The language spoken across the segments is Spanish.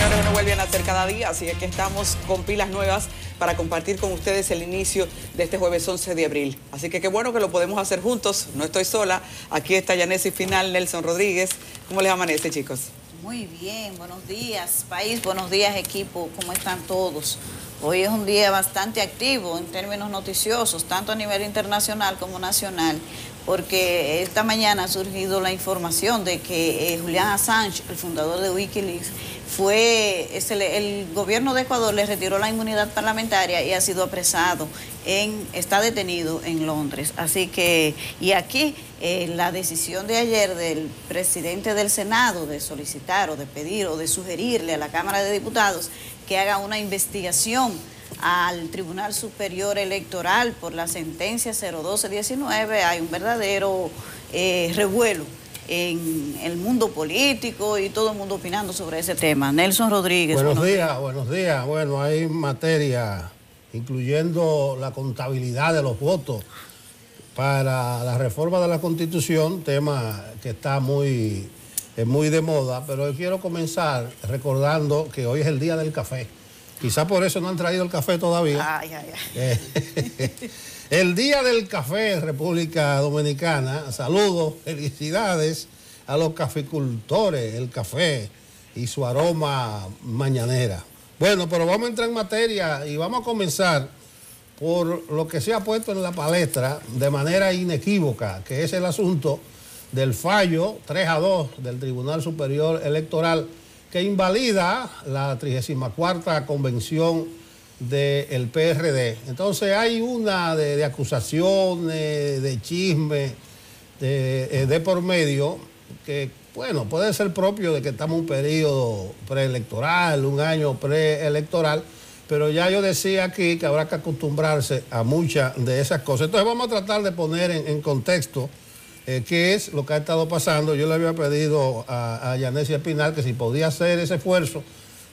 señores, uno vuelve a nacer cada día, así que estamos con pilas nuevas para compartir con ustedes el inicio de este jueves 11 de abril. Así que qué bueno que lo podemos hacer juntos, no estoy sola. Aquí está Yanesi Final, Nelson Rodríguez. ¿Cómo les amanece, chicos? Muy bien, buenos días, país, buenos días, equipo, ¿cómo están todos? Hoy es un día bastante activo en términos noticiosos, tanto a nivel internacional como nacional, porque esta mañana ha surgido la información de que Julian Assange, el fundador de Wikileaks, el gobierno de Ecuador le retiró la inmunidad parlamentaria y ha sido apresado, está detenido en Londres. Así que, y aquí la decisión de ayer del presidente del Senado de solicitar o de pedir o de sugerirle a la Cámara de Diputados que haga una investigación al Tribunal Superior Electoral por la sentencia 01219, hay un verdadero revuelo en el mundo político y todo el mundo opinando sobre ese tema. Nelson Rodríguez. Buenos días. Bueno, hay materia, incluyendo la contabilidad de los votos para la reforma de la Constitución, tema que está muy de moda, pero quiero comenzar recordando que hoy es el día del café. Quizá por eso no han traído el café todavía. El día del café en República Dominicana. Saludos, felicidades a los caficultores, el café y su aroma mañanera. Bueno, pero vamos a entrar en materia y vamos a comenzar por lo que se ha puesto en la palestra de manera inequívoca, que es el asunto del fallo 3-2 del Tribunal Superior Electoral que invalida la 34ª convención del PRD. Entonces hay una de acusaciones, de chisme, de por medio, que bueno, puede ser propio de que estamos en un periodo preelectoral, un año preelectoral, pero ya yo decía aquí que habrá que acostumbrarse a muchas de esas cosas. Entonces vamos a tratar de poner en contexto qué es lo que ha estado pasando. Yo le había pedido a Yanesi Espinal que si podía hacer ese esfuerzo,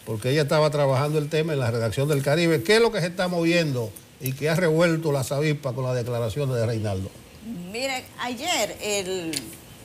porque ella estaba trabajando el tema en la redacción del Caribe, qué es lo que se está moviendo y que ha revuelto las avispas con las declaraciones de Reinaldo. Mire, ayer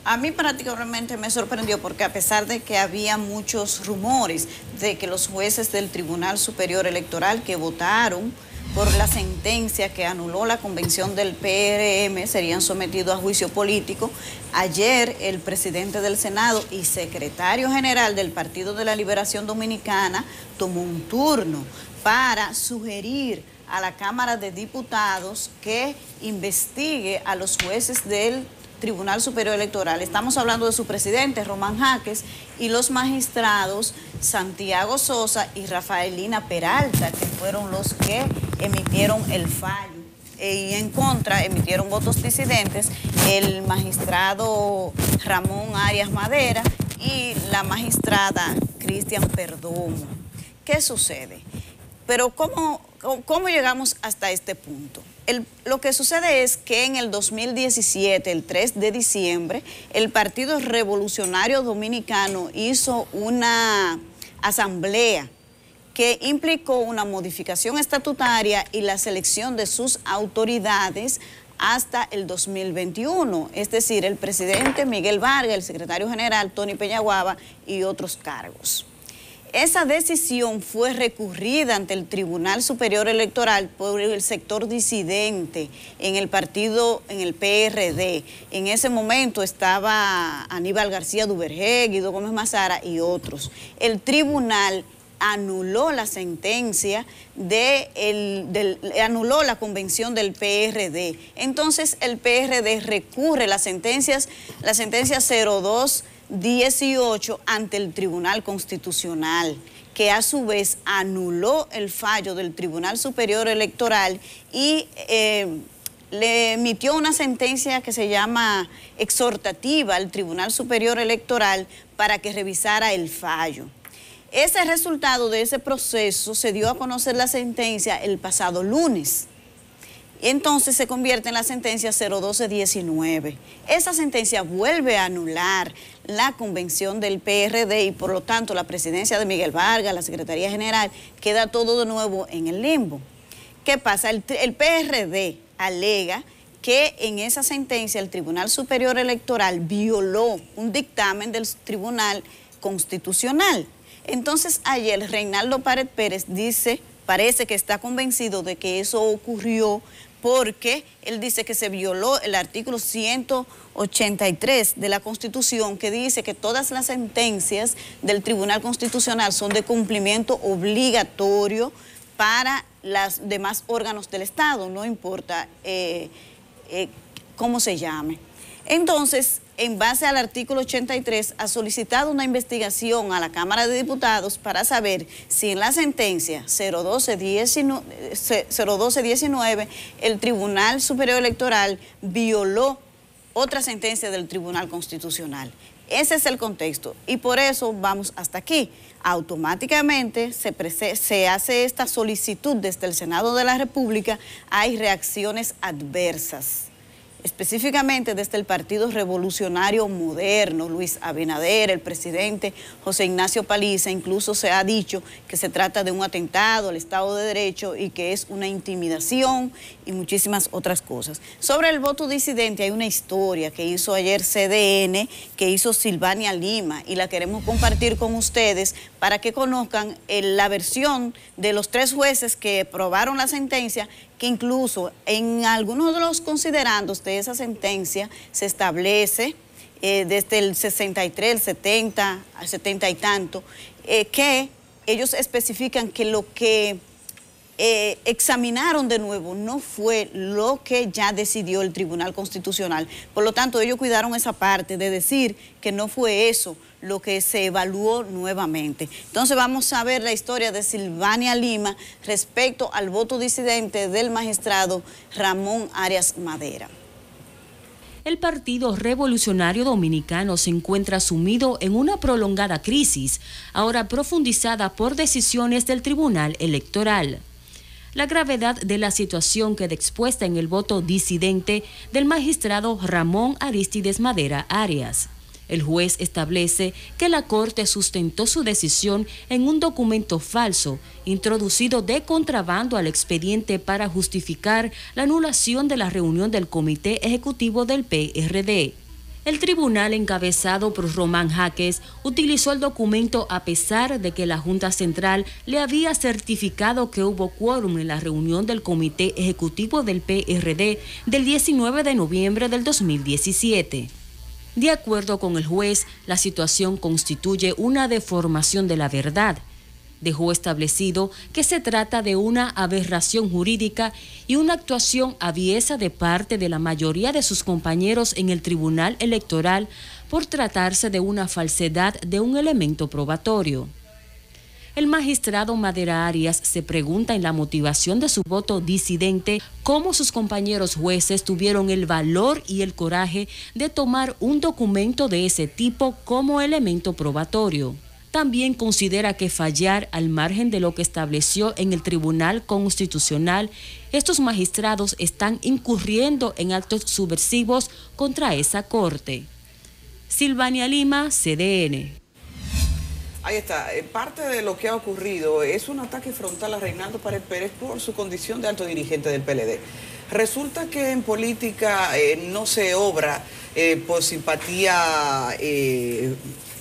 a mí prácticamente me sorprendió porque a pesar de que había muchos rumores de que los jueces del Tribunal Superior Electoral que votaron por la sentencia que anuló la convención del PRM serían sometidos a juicio político, ayer el presidente del Senado y secretario general del Partido de la Liberación Dominicana tomó un turno para sugerir a la Cámara de Diputados que investigue a los jueces del Tribunal Superior Electoral. Estamos hablando de su presidente, Román Jaques, y los magistrados Santiago Sosa y Rafaelina Peralta, que fueron los que emitieron el fallo. Y en contra emitieron votos disidentes el magistrado Ramón Arias Madera y la magistrada Cristian Perdomo. ¿Qué sucede? Pero ¿cómo llegamos hasta este punto? Lo que sucede es que en el 2017, el 3 de diciembre, el Partido Revolucionario Dominicano hizo una asamblea que implicó una modificación estatutaria y la selección de sus autoridades hasta el 2021, es decir, el presidente Miguel Vargas, el secretario general Tony Peñaguaba y otros cargos. Esa decisión fue recurrida ante el Tribunal Superior Electoral por el sector disidente en el partido, en el PRD. En ese momento estaba Aníbal García Duvergé, Guido Gómez Mazara y otros. El tribunal anuló la sentencia anuló la convención del PRD. Entonces el PRD recurre la sentencia 0218 ante el Tribunal Constitucional, que a su vez anuló el fallo del Tribunal Superior Electoral y le emitió una sentencia que se llama exhortativa al Tribunal Superior Electoral para que revisara el fallo. Ese resultado de ese proceso se dio a conocer la sentencia el pasado lunes. Entonces se convierte en la sentencia 01219. Esa sentencia vuelve a anular la convención del PRD y por lo tanto la presidencia de Miguel Vargas, la Secretaría General, queda todo de nuevo en el limbo. ¿Qué pasa? El PRD alega que en esa sentencia el Tribunal Superior Electoral violó un dictamen del Tribunal Constitucional. Entonces ayer Reinaldo Pared Pérez parece que está convencido de que eso ocurrió porque él dice que se violó el artículo 183 de la Constitución, que dice que todas las sentencias del Tribunal Constitucional son de cumplimiento obligatorio para los demás órganos del Estado, no importa cómo se llame. Entonces, en base al artículo 83, ha solicitado una investigación a la Cámara de Diputados para saber si en la sentencia 01219 el Tribunal Superior Electoral violó otra sentencia del Tribunal Constitucional. Ese es el contexto y por eso vamos hasta aquí. Automáticamente se hace esta solicitud desde el Senado de la República, hay reacciones adversas. Específicamente desde el Partido Revolucionario Moderno, Luis Abinader, el presidente José Ignacio Paliza, incluso se ha dicho que se trata de un atentado al Estado de Derecho y que es una intimidación y muchísimas otras cosas. Sobre el voto disidente hay una historia que hizo ayer CDN, que hizo Silvania Lima, y la queremos compartir con ustedes para que conozcan la versión de los 3 jueces que aprobaron la sentencia, que incluso en algunos de los considerandos de esa sentencia se establece desde el 63, el 70, al 70 y tanto, que ellos especifican que lo que examinaron de nuevo no fue lo que ya decidió el Tribunal Constitucional. Por lo tanto, ellos cuidaron esa parte de decir que no fue eso lo que se evaluó nuevamente. Entonces vamos a ver la historia de Silvania Lima respecto al voto disidente del magistrado Ramón Arias Madera. El Partido Revolucionario Dominicano se encuentra sumido en una prolongada crisis, ahora profundizada por decisiones del Tribunal Electoral. La gravedad de la situación queda expuesta en el voto disidente del magistrado Ramón Arístides Madera Arias. El juez establece que la Corte sustentó su decisión en un documento falso, introducido de contrabando al expediente para justificar la anulación de la reunión del Comité Ejecutivo del PRD. El tribunal, encabezado por Román Jaques, utilizó el documento a pesar de que la Junta Central le había certificado que hubo quórum en la reunión del Comité Ejecutivo del PRD del 19 de noviembre del 2017. De acuerdo con el juez, la situación constituye una deformación de la verdad. Dejó establecido que se trata de una aberración jurídica y una actuación aviesa de parte de la mayoría de sus compañeros en el Tribunal Electoral por tratarse de una falsedad de un elemento probatorio. El magistrado Madera Arias se pregunta en la motivación de su voto disidente cómo sus compañeros jueces tuvieron el valor y el coraje de tomar un documento de ese tipo como elemento probatorio. También considera que fallar al margen de lo que estableció en el Tribunal Constitucional, estos magistrados están incurriendo en actos subversivos contra esa Corte. Silvania Lima, CDN. Ahí está, parte de lo que ha ocurrido es un ataque frontal a Reinaldo Pared Pérez por su condición de alto dirigente del PLD. Resulta que en política no se obra por simpatía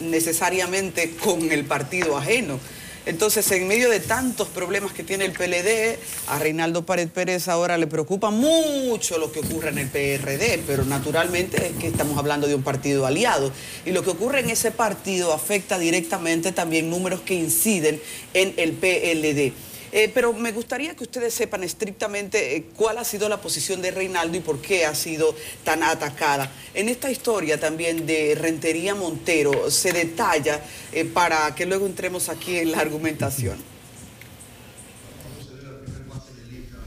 necesariamente con el partido ajeno. Entonces, en medio de tantos problemas que tiene el PLD, a Reinaldo Pared Pérez ahora le preocupa mucho lo que ocurre en el PRD, pero naturalmente es que estamos hablando de un partido aliado. Y lo que ocurre en ese partido afecta directamente también números que inciden en el PLD. Pero me gustaría que ustedes sepan estrictamente cuál ha sido la posición de Reinaldo y por qué ha sido tan atacada. En esta historia también de Rentería Montero se detalla para que luego entremos aquí en la argumentación.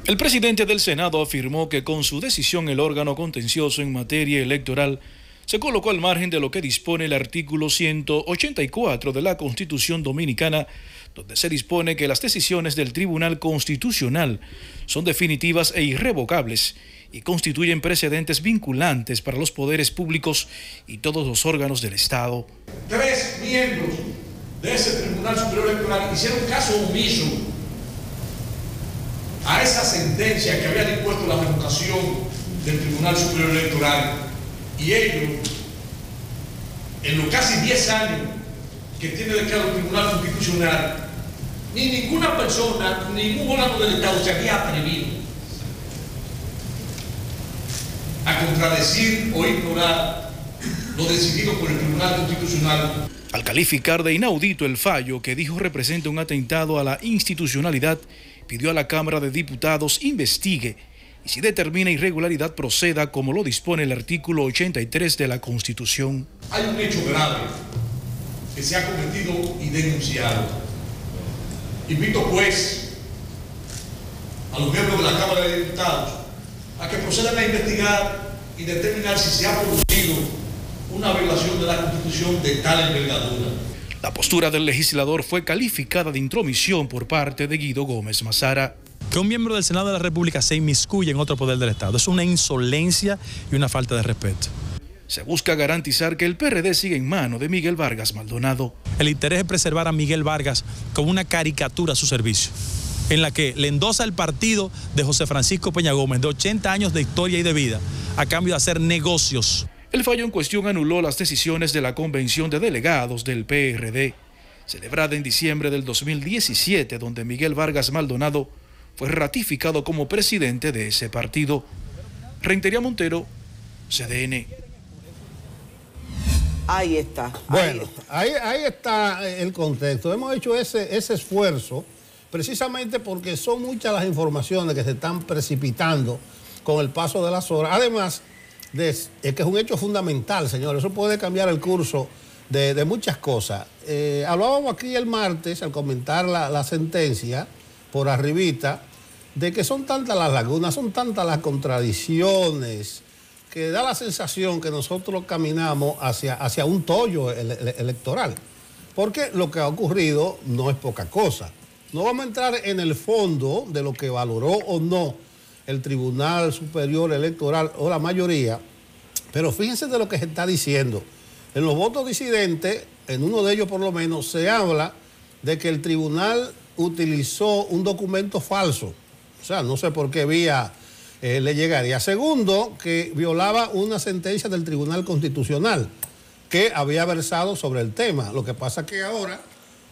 El presidente del Senado afirmó que con su decisión el órgano contencioso en materia electoral se colocó al margen de lo que dispone el artículo 184 de la Constitución Dominicana, donde se dispone que las decisiones del Tribunal Constitucional son definitivas e irrevocables y constituyen precedentes vinculantes para los poderes públicos y todos los órganos del Estado. 3 miembros de ese Tribunal Superior Electoral hicieron caso omiso a esa sentencia que había dispuesto la revocación del Tribunal Superior Electoral, y ellos, en los casi 10 años que tiene declarado el Tribunal Constitucional, constitucional, ni ninguna persona, ningún órgano del Estado se había atrevido a contradecir o ignorar lo decidido por el Tribunal Constitucional. Al calificar de inaudito el fallo que dijo representa un atentado a la institucionalidad, pidió a la Cámara de Diputados investigue y si determina irregularidad proceda como lo dispone el artículo 83 de la Constitución. Hay un hecho grave que se ha cometido y denunciado. Invito pues a los miembros de la Cámara de Diputados a que procedan a investigar y determinar si se ha producido una violación de la Constitución de tal envergadura. La postura del legislador fue calificada de intromisión por parte de Guido Gómez Mazara. Que un miembro del Senado de la República se inmiscuya en otro poder del Estado es una insolencia y una falta de respeto. Se busca garantizar que el PRD siga en mano de Miguel Vargas Maldonado. El interés es preservar a Miguel Vargas como una caricatura a su servicio, en la que le endosa el partido de José Francisco Peña Gómez de 80 años de historia y de vida a cambio de hacer negocios. El fallo en cuestión anuló las decisiones de la Convención de Delegados del PRD, celebrada en diciembre del 2017, donde Miguel Vargas Maldonado fue ratificado como presidente de ese partido. Rentería Montero, CDN. Ahí está. Bueno, ahí está el contexto. Hemos hecho ese esfuerzo precisamente porque son muchas las informaciones que se están precipitando con el paso de las horas. Además, es que es un hecho fundamental, señores. Eso puede cambiar el curso de muchas cosas. Hablábamos aquí el martes, al comentar la sentencia, por arribita, de que son tantas las lagunas, son tantas las contradicciones, que da la sensación que nosotros caminamos hacia un tollo electoral. Porque lo que ha ocurrido no es poca cosa. No vamos a entrar en el fondo de lo que valoró o no el Tribunal Superior Electoral o la mayoría, pero fíjense de lo que se está diciendo. En los votos disidentes, en uno de ellos por lo menos, se habla de que el tribunal utilizó un documento falso. O sea, no sé por qué vía le llegaría. Segundo, que violaba una sentencia del Tribunal Constitucional que había versado sobre el tema. Lo que pasa es que ahora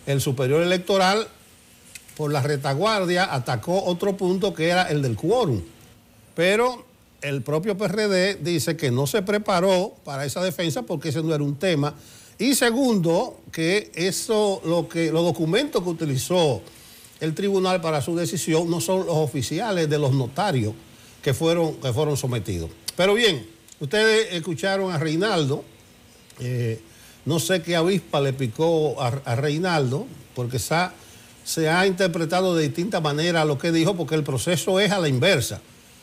el Superior Electoral, por la retaguardia, atacó otro punto que era el del quórum. Pero el propio PRD dice que no se preparó para esa defensa porque ese no era un tema. Y segundo, que los documentos que utilizó el tribunal para su decisión no son los oficiales de los notarios que fueron sometidos. Pero bien, ustedes escucharon a Reinaldo. No sé qué avispa le picó a Reinaldo, porque se ha interpretado de distinta manera lo que dijo, porque el proceso es a la inversa.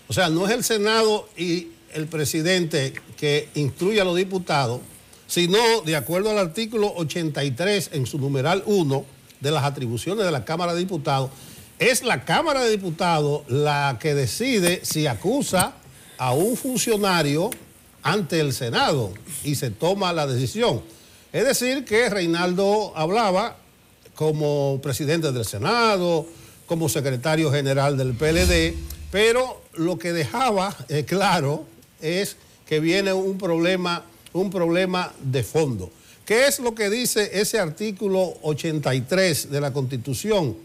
O sea, no es el Senado y el presidente que instruye a los diputados, sino, de acuerdo al artículo 83 en su numeral 1 de las atribuciones de la Cámara de Diputados, es la Cámara de Diputados la que decide si acusa a un funcionario ante el Senado y se toma la decisión. Es decir, que Reinaldo hablaba como presidente del Senado, como secretario general del PLD, pero lo que dejaba claro es que viene un problema de fondo. ¿Qué es lo que dice ese artículo 83 de la Constitución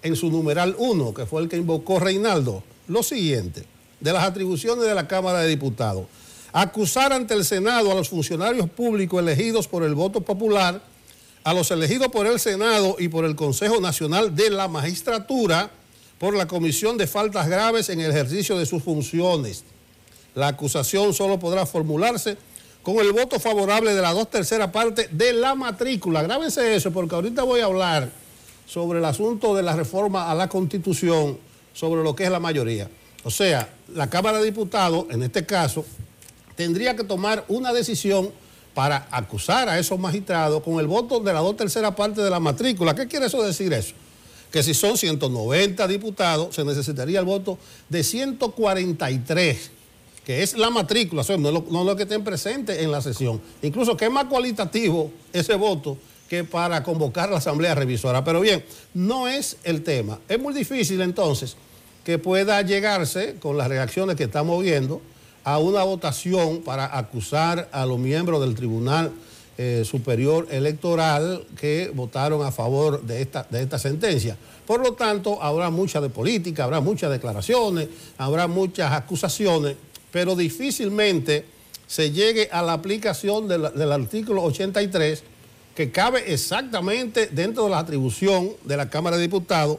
en su numeral 1, que fue el que invocó Reinaldo? Lo siguiente, de las atribuciones de la Cámara de Diputados: acusar ante el Senado a los funcionarios públicos elegidos por el voto popular, a los elegidos por el Senado y por el Consejo Nacional de la Magistratura por la comisión de faltas graves en el ejercicio de sus funciones. La acusación solo podrá formularse con el voto favorable de las 2/3 partes de la matrícula. Grábense eso, porque ahorita voy a hablar sobre el asunto de la reforma a la Constitución, sobre lo que es la mayoría. O sea, la Cámara de Diputados, en este caso, tendría que tomar una decisión para acusar a esos magistrados con el voto de las 2/3 partes de la matrícula. ¿Qué quiere eso decir eso? Que si son 190 diputados, se necesitaría el voto de 143, que es la matrícula, o sea, no lo que estén presentes en la sesión. Incluso que es más cualitativo ese voto que para convocar la Asamblea Revisora. Pero bien, no es el tema. Es muy difícil entonces que pueda llegarse, con las reacciones que estamos viendo, a una votación para acusar a los miembros del Tribunal Superior Electoral que votaron a favor de esta sentencia. Por lo tanto, habrá mucha de política, habrá muchas declaraciones, habrá muchas acusaciones, pero difícilmente se llegue a la aplicación del artículo 83, que cabe exactamente dentro de la atribución de la Cámara de Diputados,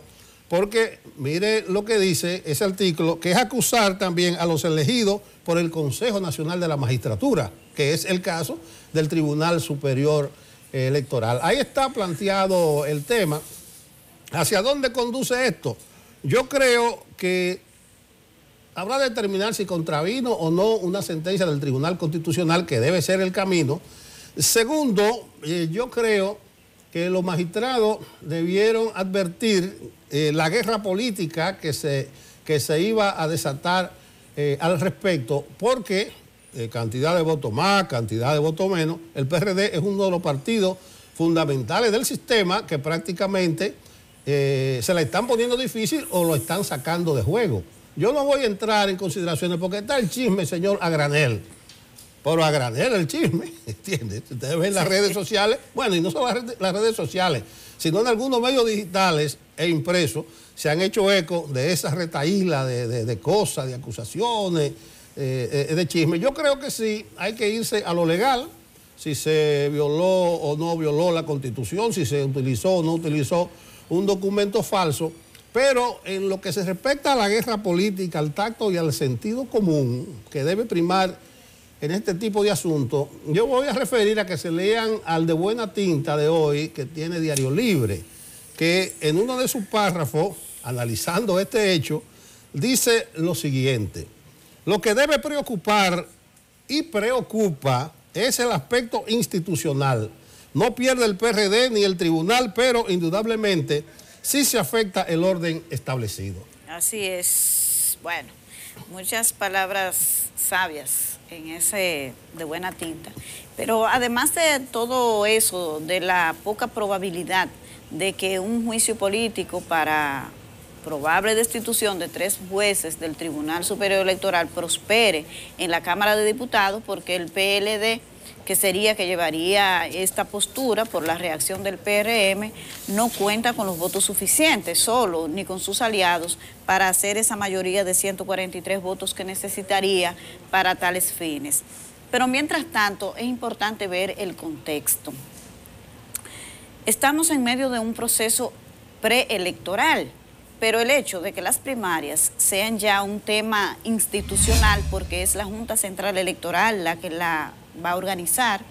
porque mire lo que dice ese artículo, que es acusar también a los elegidos por el Consejo Nacional de la Magistratura, que es el caso del Tribunal Superior Electoral. Ahí está planteado el tema. ¿Hacia dónde conduce esto? Yo creo que habrá de determinar si contravino o no una sentencia del Tribunal Constitucional, que debe ser el camino. Segundo, yo creo que los magistrados debieron advertir la guerra política que se iba a desatar al respecto, porque cantidad de votos más, cantidad de votos menos, el PRD es uno de los partidos fundamentales del sistema que prácticamente se la están poniendo difícil o lo están sacando de juego. Yo no voy a entrar en consideraciones porque está el chisme, señor, a granel. Pero a granel el chisme, ¿entiendes? Ustedes ven las redes sociales, bueno, y no solo las redes sociales, sino en algunos medios digitales e impresos, se han hecho eco de esa retaíla de cosas, de acusaciones, de chisme. Yo creo que sí, hay que irse a lo legal, si se violó o no violó la Constitución, si se utilizó o no utilizó un documento falso, pero en lo que se respecta a la guerra política, al tacto y al sentido común que debe primar en este tipo de asuntos, yo voy a referir a que se lean al de buena tinta de hoy, que tiene Diario Libre, que en uno de sus párrafos, analizando este hecho, dice lo siguiente: lo que debe preocupar y preocupa es el aspecto institucional. No pierde el PRD ni el tribunal, pero indudablemente sí se afecta el orden establecido. Así es. Bueno, muchas palabras sabias en ese de buena tinta. Pero además de todo eso, de la poca probabilidad de que un juicio político para probable destitución de 3 jueces del Tribunal Superior Electoral prospere en la Cámara de Diputados, porque el PLD, que sería que llevaría esta postura por la reacción del PRM, no cuenta con los votos suficientes solo, ni con sus aliados, para hacer esa mayoría de 143 votos que necesitaría para tales fines. Pero mientras tanto, es importante ver el contexto. Estamos en medio de un proceso preelectoral, pero el hecho de que las primarias sean ya un tema institucional, porque es la Junta Central Electoral la que la va a organizar,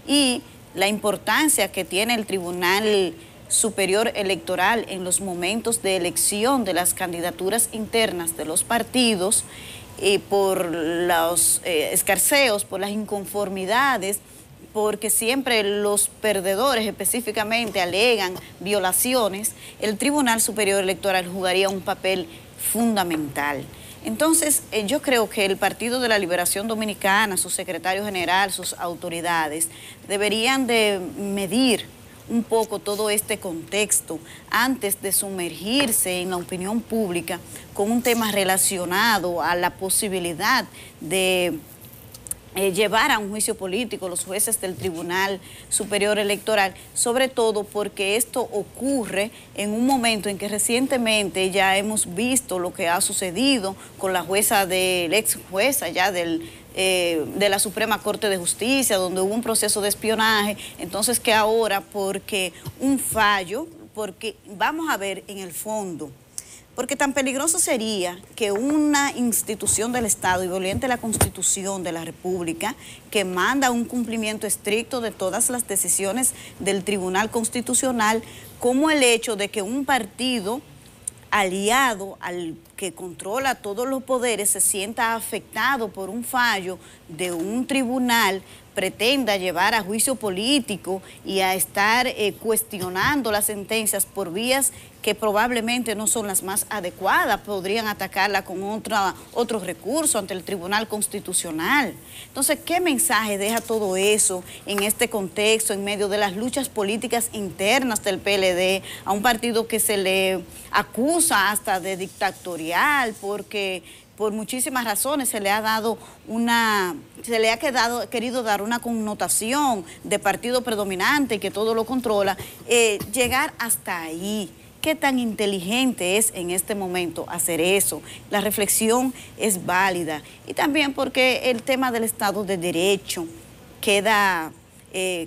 y la importancia que tiene el Tribunal Superior Electoral en los momentos de elección de las candidaturas internas de los partidos, por los escarceos, por las inconformidades, porque siempre los perdedores específicamente alegan violaciones, el Tribunal Superior Electoral jugaría un papel fundamental. Entonces, yo creo que el Partido de la Liberación Dominicana, su secretario general, sus autoridades, deberían de medir un poco todo este contexto antes de sumergirse en la opinión pública con un tema relacionado a la posibilidad de llevar a un juicio político los jueces del Tribunal Superior Electoral, sobre todo porque esto ocurre en un momento en que recientemente ya hemos visto lo que ha sucedido con la jueza ex jueza ya de la Suprema Corte de Justicia, donde hubo un proceso de espionaje. Entonces, que ahora, porque un fallo, porque vamos a ver en el fondo, porque tan peligroso sería que una institución del Estado, y violente la Constitución de la República, que manda un cumplimiento estricto de todas las decisiones del Tribunal Constitucional, como el hecho de que un partido aliado al que controla todos los poderes se sienta afectado por un fallo de un tribunal, pretenda llevar a juicio político y a estar cuestionando las sentencias por vías que probablemente no son las más adecuadas, podrían atacarla con otro recurso ante el Tribunal Constitucional. Entonces, ¿qué mensaje deja todo eso en este contexto, en medio de las luchas políticas internas del PLD, a un partido que se le acusa hasta de dictatorial, porque por muchísimas razones se le ha dado querido dar una connotación de partido predominante que todo lo controla, llegar hasta ahí. ¿Qué tan inteligente es en este momento hacer eso? La reflexión es válida. Y también porque el tema del Estado de Derecho queda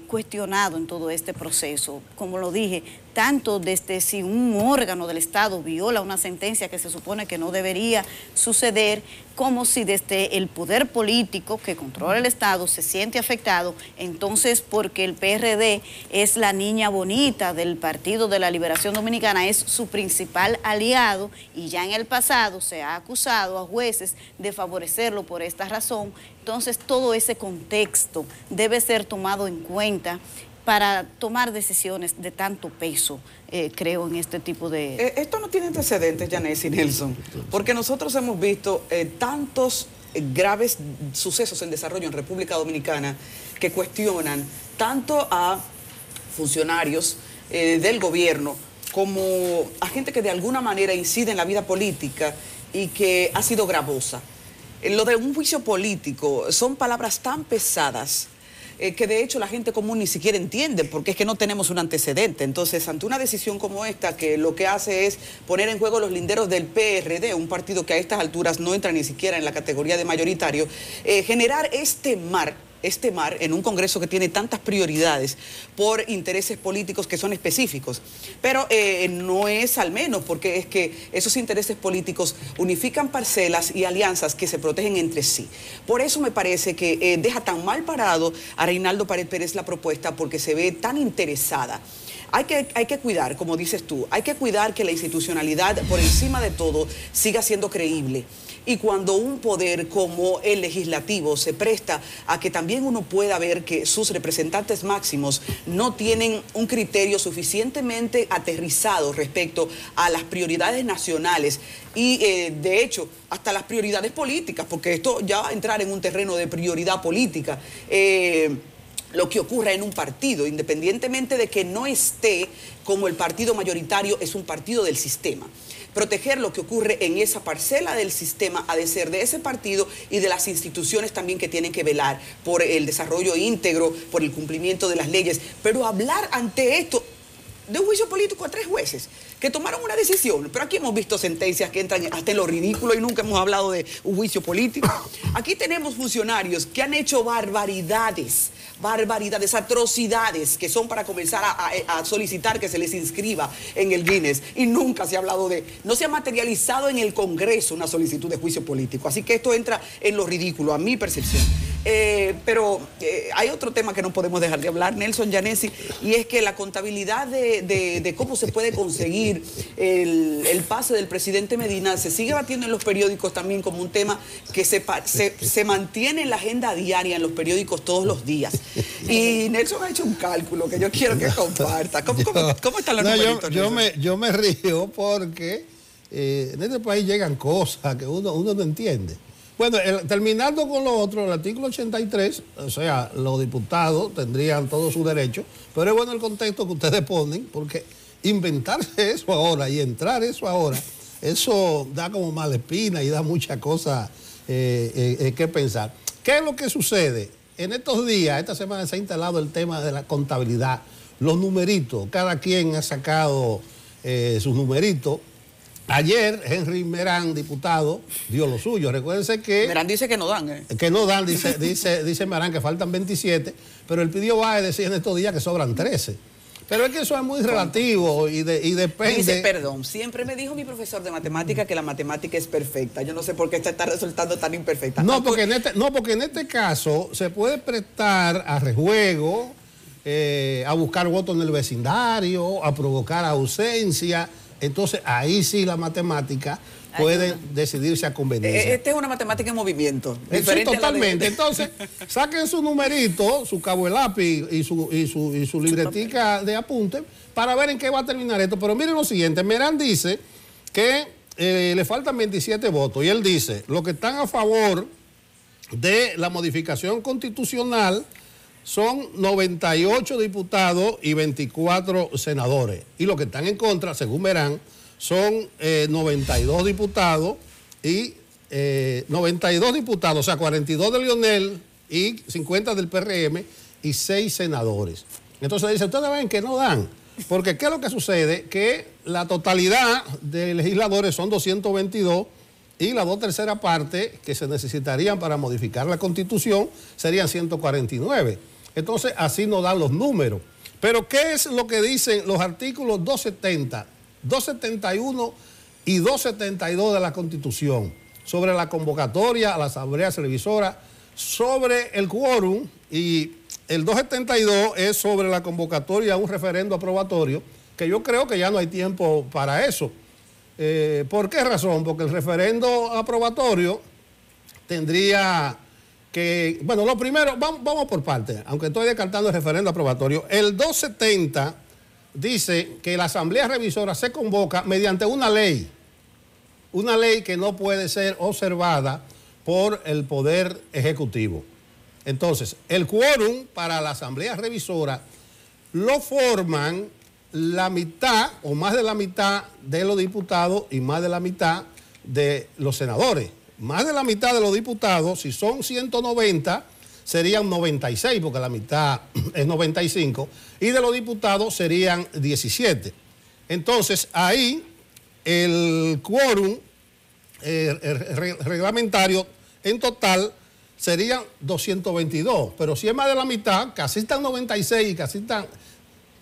cuestionado en todo este proceso. Como lo dije, tanto desde si un órgano del Estado viola una sentencia que se supone que no debería suceder, como si desde el poder político que controla el Estado se siente afectado, entonces porque el PRD es la niña bonita del Partido de la Liberación Dominicana, es su principal aliado, y ya en el pasado se ha acusado a jueces de favorecerlo por esta razón. Entonces todo ese contexto debe ser tomado en cuenta para tomar decisiones de tanto peso, creo, en este tipo de... Esto no tiene antecedentes, Yanessi y Nelson, porque nosotros hemos visto tantos graves sucesos en desarrollo en República Dominicana que cuestionan tanto a funcionarios del gobierno como a gente que de alguna manera incide en la vida política y que ha sido gravosa. Lo de un juicio político son palabras tan pesadas que de hecho la gente común ni siquiera entiende, porque es que no tenemos un antecedente. Entonces, ante una decisión como esta, que lo que hace es poner en juego los linderos del PRD, un partido que a estas alturas no entra ni siquiera en la categoría de mayoritario, generar este mar en un Congreso que tiene tantas prioridades por intereses políticos que son específicos. Pero no es al menos, porque es que esos intereses políticos unifican parcelas y alianzas que se protegen entre sí. Por eso me parece que deja tan mal parado a Reinaldo Pared Pérez la propuesta, porque se ve tan interesada. Hay que cuidar, como dices tú, hay que cuidar que la institucionalidad por encima de todo siga siendo creíble. Y cuando un poder como el legislativo se presta a que también uno pueda ver que sus representantes máximos no tienen un criterio suficientemente aterrizado respecto a las prioridades nacionales y de hecho hasta las prioridades políticas, porque esto ya va a entrar en un terreno de prioridad política, lo que ocurra en un partido, independientemente de que no esté como el partido mayoritario, es un partido del sistema. Proteger lo que ocurre en esa parcela del sistema ha de ser de ese partido y de las instituciones también que tienen que velar por el desarrollo íntegro, por el cumplimiento de las leyes. Pero hablar ante esto de un juicio político a 3 jueces que tomaron una decisión, pero aquí hemos visto sentencias que entran hasta en lo ridículo y nunca hemos hablado de un juicio político. Aquí tenemos funcionarios que han hecho barbaridades, atrocidades, que son para comenzar a solicitar que se les inscriba en el Guinness, y nunca se ha hablado no se ha materializado en el Congreso una solicitud de juicio político. Así que esto entra en lo ridículo, a mi percepción. Pero hay otro tema que no podemos dejar de hablar, Nelson, Yanessi, y es que la contabilidad de cómo se puede conseguir el pase del presidente Medina se sigue batiendo en los periódicos también como un tema que se mantiene en la agenda diaria en los periódicos todos los días. Y Nelson ha hecho un cálculo que yo quiero que comparta. ¿Cómo están los numeritos? Yo me río porque en este país llegan cosas que uno no entiende. Bueno, terminando con lo otro, el artículo 83, o sea, los diputados tendrían todo su derecho, pero es bueno el contexto que ustedes ponen, porque inventarse eso ahora y entrar eso ahora, eso da como mala espina y da muchas cosas que pensar. ¿Qué es lo que sucede? En estos días, esta semana se ha instalado el tema de la contabilidad, los numeritos, cada quien ha sacado sus numeritos. Ayer, Henry Merán, diputado, dio lo suyo. Recuérdense que... Merán dice que no dan, Que no dan, dice Merán que faltan 27, pero el pidió Báez decía en estos días que sobran 13. Pero es que eso es muy relativo y depende... Dice, perdón, siempre me dijo mi profesor de matemática que la matemática es perfecta. Yo no sé por qué esta está resultando tan imperfecta. No, porque en este caso se puede prestar a rejuego, a buscar votos en el vecindario, a provocar ausencia. Entonces, ahí sí la matemática puede decidirse a conveniencia. Esta es una matemática en movimiento. Sí, totalmente. Entonces, saquen su numerito, su cabo de lápiz y su libretica de apunte para ver en qué va a terminar esto. Pero miren lo siguiente, Merán dice que le faltan 27 votos y él dice, los que están a favor de la modificación constitucional son 98 diputados y 24 senadores. Y los que están en contra, según Merán, son 92 diputados y 92 diputados, o sea, 42 de Leonel y 50 del PRM y 6 senadores. Entonces dice, ustedes ven que no dan, porque ¿qué es lo que sucede? Que la totalidad de legisladores son 222 y las 2/3 partes que se necesitarían para modificar la Constitución serían 149. Entonces así nos dan los números. Pero ¿qué es lo que dicen los artículos 270, 271 y 272 de la Constitución sobre la convocatoria a la Asamblea Revisora, sobre el quórum? Y el 272 es sobre la convocatoria a un referendo aprobatorio, que yo creo que ya no hay tiempo para eso. ¿Por qué razón? Porque el referendo aprobatorio tendría que... Bueno, lo primero, vamos por partes, aunque estoy descartando el referendo aprobatorio. El 270 dice que la Asamblea Revisora se convoca mediante una ley que no puede ser observada por el Poder Ejecutivo. Entonces, el quórum para la Asamblea Revisora lo forman la mitad o más de la mitad de los diputados y más de la mitad de los senadores. Más de la mitad de los diputados, si son 190, serían 96, porque la mitad es 95, y de los diputados serían 17. Entonces, ahí el quórum reglamentario en total serían 222, pero si es más de la mitad, casi están 96 y casi están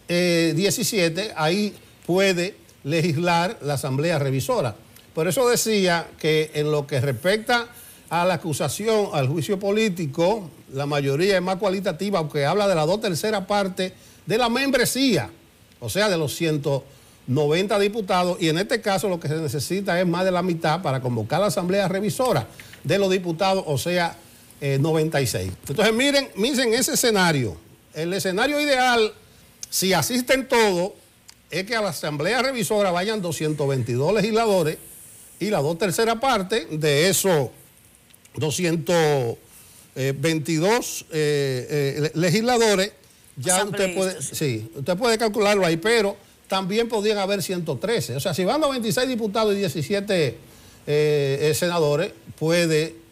17, ahí puede legislar la Asamblea Revisora. Por eso decía que en lo que respecta a la acusación, al juicio político, la mayoría es más cualitativa, aunque habla de la 2/3 parte de la membresía, o sea, de los 190 diputados, y en este caso lo que se necesita es más de la mitad para convocar la Asamblea Revisora de los diputados, o sea, 96. Entonces miren ese escenario. El escenario ideal, si asisten todos, es que a la Asamblea Revisora vayan 222 legisladores y la 2/3 parte de esos 222 legisladores, ya usted puede calcularlo ahí, pero también podrían haber 113. O sea, si van 96 diputados y 17 senadores, puede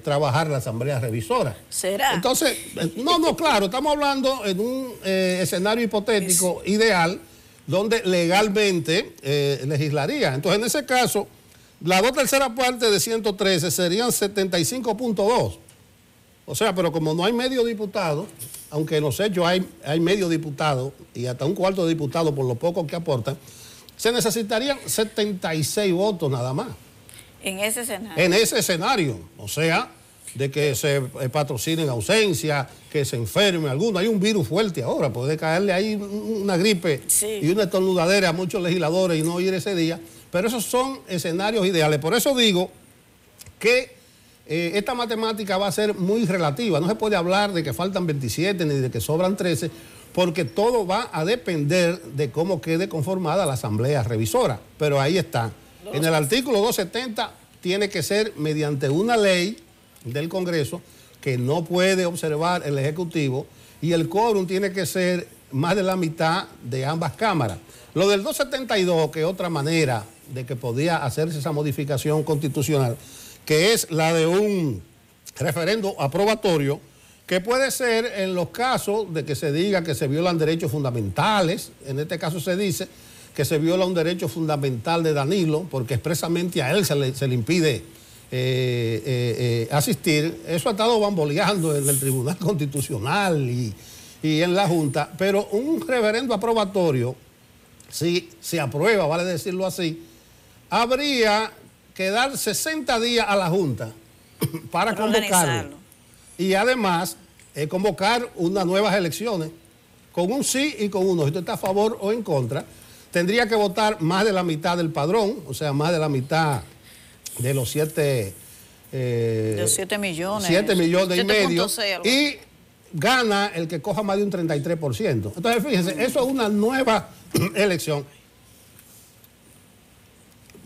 trabajar la Asamblea Revisora. ¿Será? Entonces, no, claro, estamos hablando en un escenario hipotético ideal donde legalmente legislaría. Entonces, en ese caso, la 2/3 parte de 113 serían 75.2. O sea, pero como no hay medio diputado, aunque en los hechos hay medio diputado y hasta un cuarto de diputado por lo poco que aportan, se necesitarían 76 votos nada más. En ese escenario. En ese escenario, o sea, de que se patrocinen ausencia, que se enferme alguno. Hay un virus fuerte ahora, puede caerle ahí una gripe y una estornudadera a muchos legisladores y no ir ese día. Pero esos son escenarios ideales. Por eso digo que esta matemática va a ser muy relativa. No se puede hablar de que faltan 27 ni de que sobran 13, porque todo va a depender de cómo quede conformada la Asamblea Revisora. Pero ahí está. En el artículo 270 tiene que ser mediante una ley del Congreso que no puede observar el Ejecutivo, y el quórum tiene que ser más de la mitad de ambas cámaras. Lo del 272, que es otra manera de que podía hacerse esa modificación constitucional, que es la de un referendo aprobatorio, que puede ser en los casos de que se diga que se violan derechos fundamentales. En este caso se dice que se viola un derecho fundamental de Danilo, porque expresamente a él se le impide asistir. Eso ha estado bamboleando en el Tribunal Constitucional y en la Junta, pero un referendo aprobatorio, si se aprueba, vale decirlo así, habría que dar 60 días a la Junta para convocarlo. Y además, convocar unas nuevas elecciones, con un sí y con un no. Si usted está a favor o en contra, tendría que votar más de la mitad del padrón, o sea, más de la mitad de los 7 millones. 7 millones y medio. Y gana el que coja más de un 33%. Entonces, fíjense, eso es una nueva elección.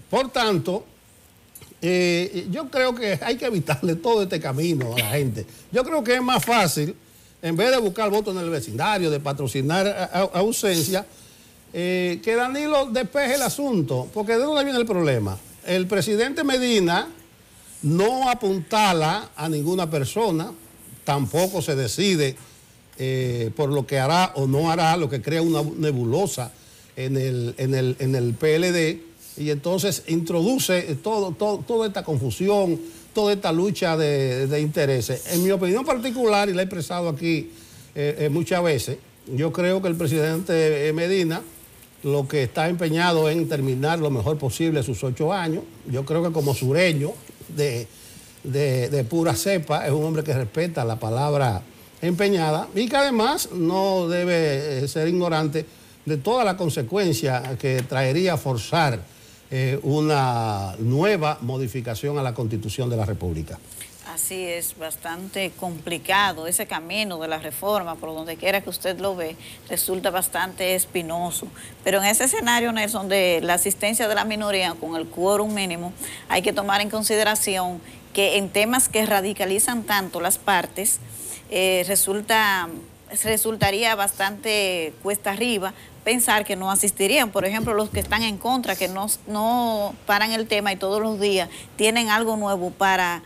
Por tanto, yo creo que hay que evitarle todo este camino a la gente. Yo creo que es más fácil, en vez de buscar votos en el vecindario, de patrocinar ausencia, que Danilo despeje el asunto. Porque ¿de dónde viene el problema? El presidente Medina no apuntala a ninguna persona, tampoco se decide por lo que hará o no hará, lo que crea una nebulosa en el PLD, y entonces introduce toda esta confusión, toda esta lucha de intereses. En mi opinión particular, y la he expresado aquí muchas veces, yo creo que el presidente Medina lo que está empeñado en terminar lo mejor posible sus 8 años. Yo creo que como sureño de pura cepa, es un hombre que respeta la palabra empeñada y que además no debe ser ignorante de toda la consecuencia que traería forzar una nueva modificación a la Constitución de la República. Así es, bastante complicado ese camino de la reforma, por donde quiera que usted lo ve, resulta bastante espinoso. Pero en ese escenario, Nelson, de la asistencia de la minoría con el quórum mínimo, hay que tomar en consideración que en temas que radicalizan tanto las partes, resultaría bastante cuesta arriba pensar que no asistirían. Por ejemplo, los que están en contra, que no paran el tema y todos los días tienen algo nuevo para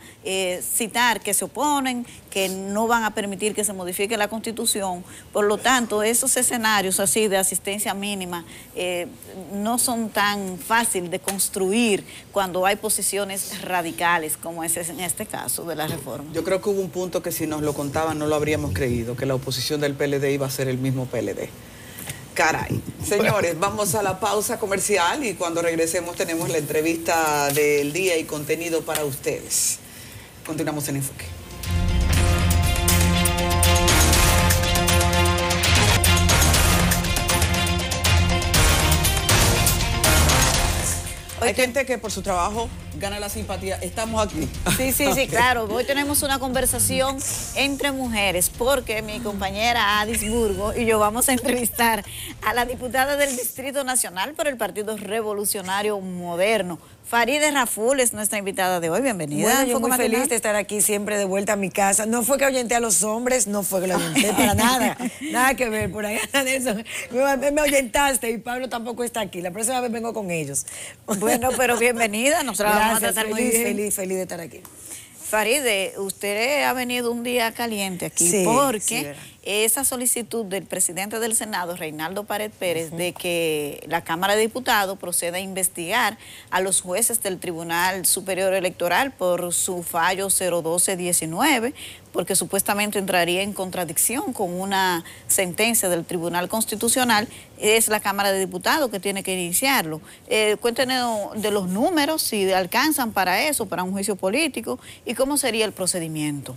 citar, que se oponen, que no van a permitir que se modifique la Constitución. Por lo tanto, esos escenarios así de asistencia mínima no son tan fáciles de construir cuando hay posiciones radicales, como es en este caso de la reforma. Yo creo que hubo un punto que si nos lo contaban no lo habríamos creído, que la oposición del PLD iba a ser el mismo PLD. Caray. Señores, vamos a la pausa comercial y cuando regresemos tenemos la entrevista del día y contenido para ustedes. Continuamos en Enfoque. Hay gente que por su trabajo gana la simpatía. Estamos aquí. Sí, claro. Hoy tenemos una conversación entre mujeres porque mi compañera Adis Burgo y yo vamos a entrevistar a la diputada del Distrito Nacional por el Partido Revolucionario Moderno. Farideh Raful es nuestra invitada de hoy. Bienvenida. Bueno, yo muy feliz de estar aquí siempre de vuelta a mi casa. No fue que ahuyenté a los hombres, no fue que lo ahuyenté para nada. Nada que ver por ahí. Me ahuyentaste y Pablo tampoco está aquí. La próxima vez vengo con ellos. Bueno, pero bienvenida. Nosotros vamos a tratar muy bien. Feliz de estar aquí. Farideh, usted ha venido un día caliente aquí porque esa solicitud del presidente del Senado, Reinaldo Pared Pérez, de que la Cámara de Diputados proceda a investigar a los jueces del Tribunal Superior Electoral por su fallo 012-19, porque supuestamente entraría en contradicción con una sentencia del Tribunal Constitucional, es la Cámara de Diputados que tiene que iniciarlo. Cuéntenos de los números, si alcanzan para eso, para un juicio político, y cómo sería el procedimiento.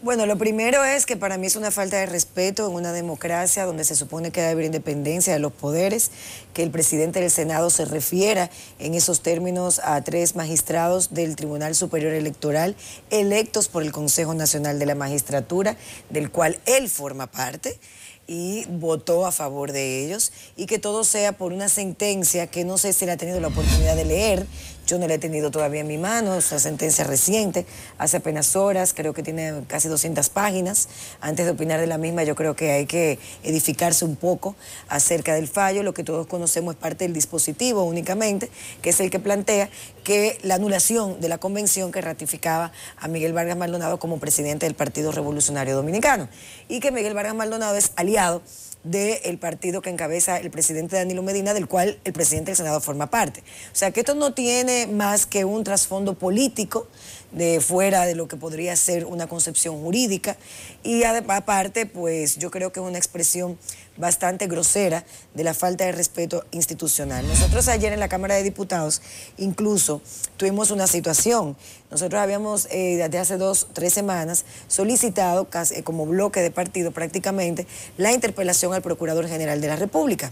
Bueno, lo primero es que para mí es una falta de respeto en una democracia donde se supone que debe haber independencia de los poderes, que el presidente del Senado se refiera en esos términos a 3 magistrados del Tribunal Superior Electoral electos por el Consejo Nacional de la Magistratura, del cual él forma parte y votó a favor de ellos, y que todo sea por una sentencia que no sé si la ha tenido la oportunidad de leer. Yo no la he tenido todavía en mi mano, es una sentencia reciente, hace apenas horas, creo que tiene casi 200 páginas. Antes de opinar de la misma, yo creo que hay que edificarse un poco acerca del fallo. Lo que todos conocemos es parte del dispositivo únicamente, que es el que plantea que la anulación de la convención que ratificaba a Miguel Vargas Maldonado como presidente del Partido Revolucionario Dominicano, y que Miguel Vargas Maldonado es aliado del partido que encabeza el presidente Danilo Medina, del cual el presidente del Senado forma parte. O sea que esto no tiene más que un trasfondo político de fuera de lo que podría ser una concepción jurídica, y aparte pues yo creo que es una expresión bastante grosera de la falta de respeto institucional. Nosotros ayer en la Cámara de Diputados incluso tuvimos una situación. Nosotros habíamos desde hace 2-3 semanas solicitado casi, como bloque de partido prácticamente, la interpelación al Procurador General de la República.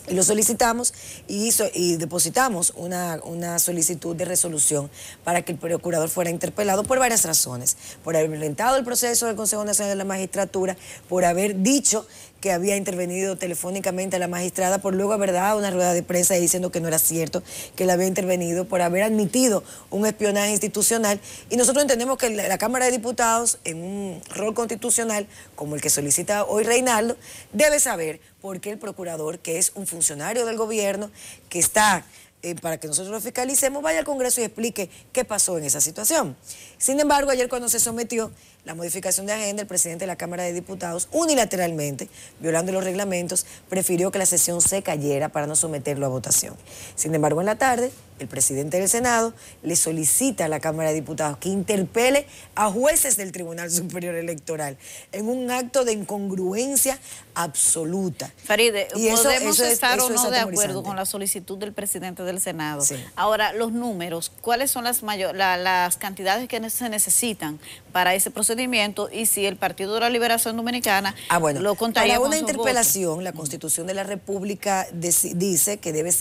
Y lo solicitamos y depositamos una solicitud de resolución para que el procurador fuera interpelado por varias razones. Por haber violentado el proceso del Consejo Nacional de la Magistratura, por haber dicho que había intervenido telefónicamente a la magistrada, por luego haber dado una rueda de prensa diciendo que no era cierto, que la había intervenido, por haber admitido un espionaje institucional. Y nosotros entendemos que la Cámara de Diputados, en un rol constitucional como el que solicita hoy Reinaldo, debe saber por qué el procurador, que es un funcionario del gobierno, que está para que nosotros lo fiscalicemos, vaya al Congreso y explique qué pasó en esa situación. Sin embargo, ayer cuando se sometió la modificación de agenda, el presidente de la Cámara de Diputados, unilateralmente, violando los reglamentos, prefirió que la sesión se cayera para no someterlo a votación. Sin embargo, en la tarde, el presidente del Senado le solicita a la Cámara de Diputados que interpele a jueces del Tribunal Superior Electoral en un acto de incongruencia absoluta. Faride, podemos estar o no de acuerdo atemorizante con la solicitud del presidente del Senado. Sí. Ahora, los números, ¿cuáles son las cantidades que se necesitan para ese procedimiento? Y si el Partido de la Liberación Dominicana lo contaría para con una sus interpelación, votos. la Constitución de la República dice que debe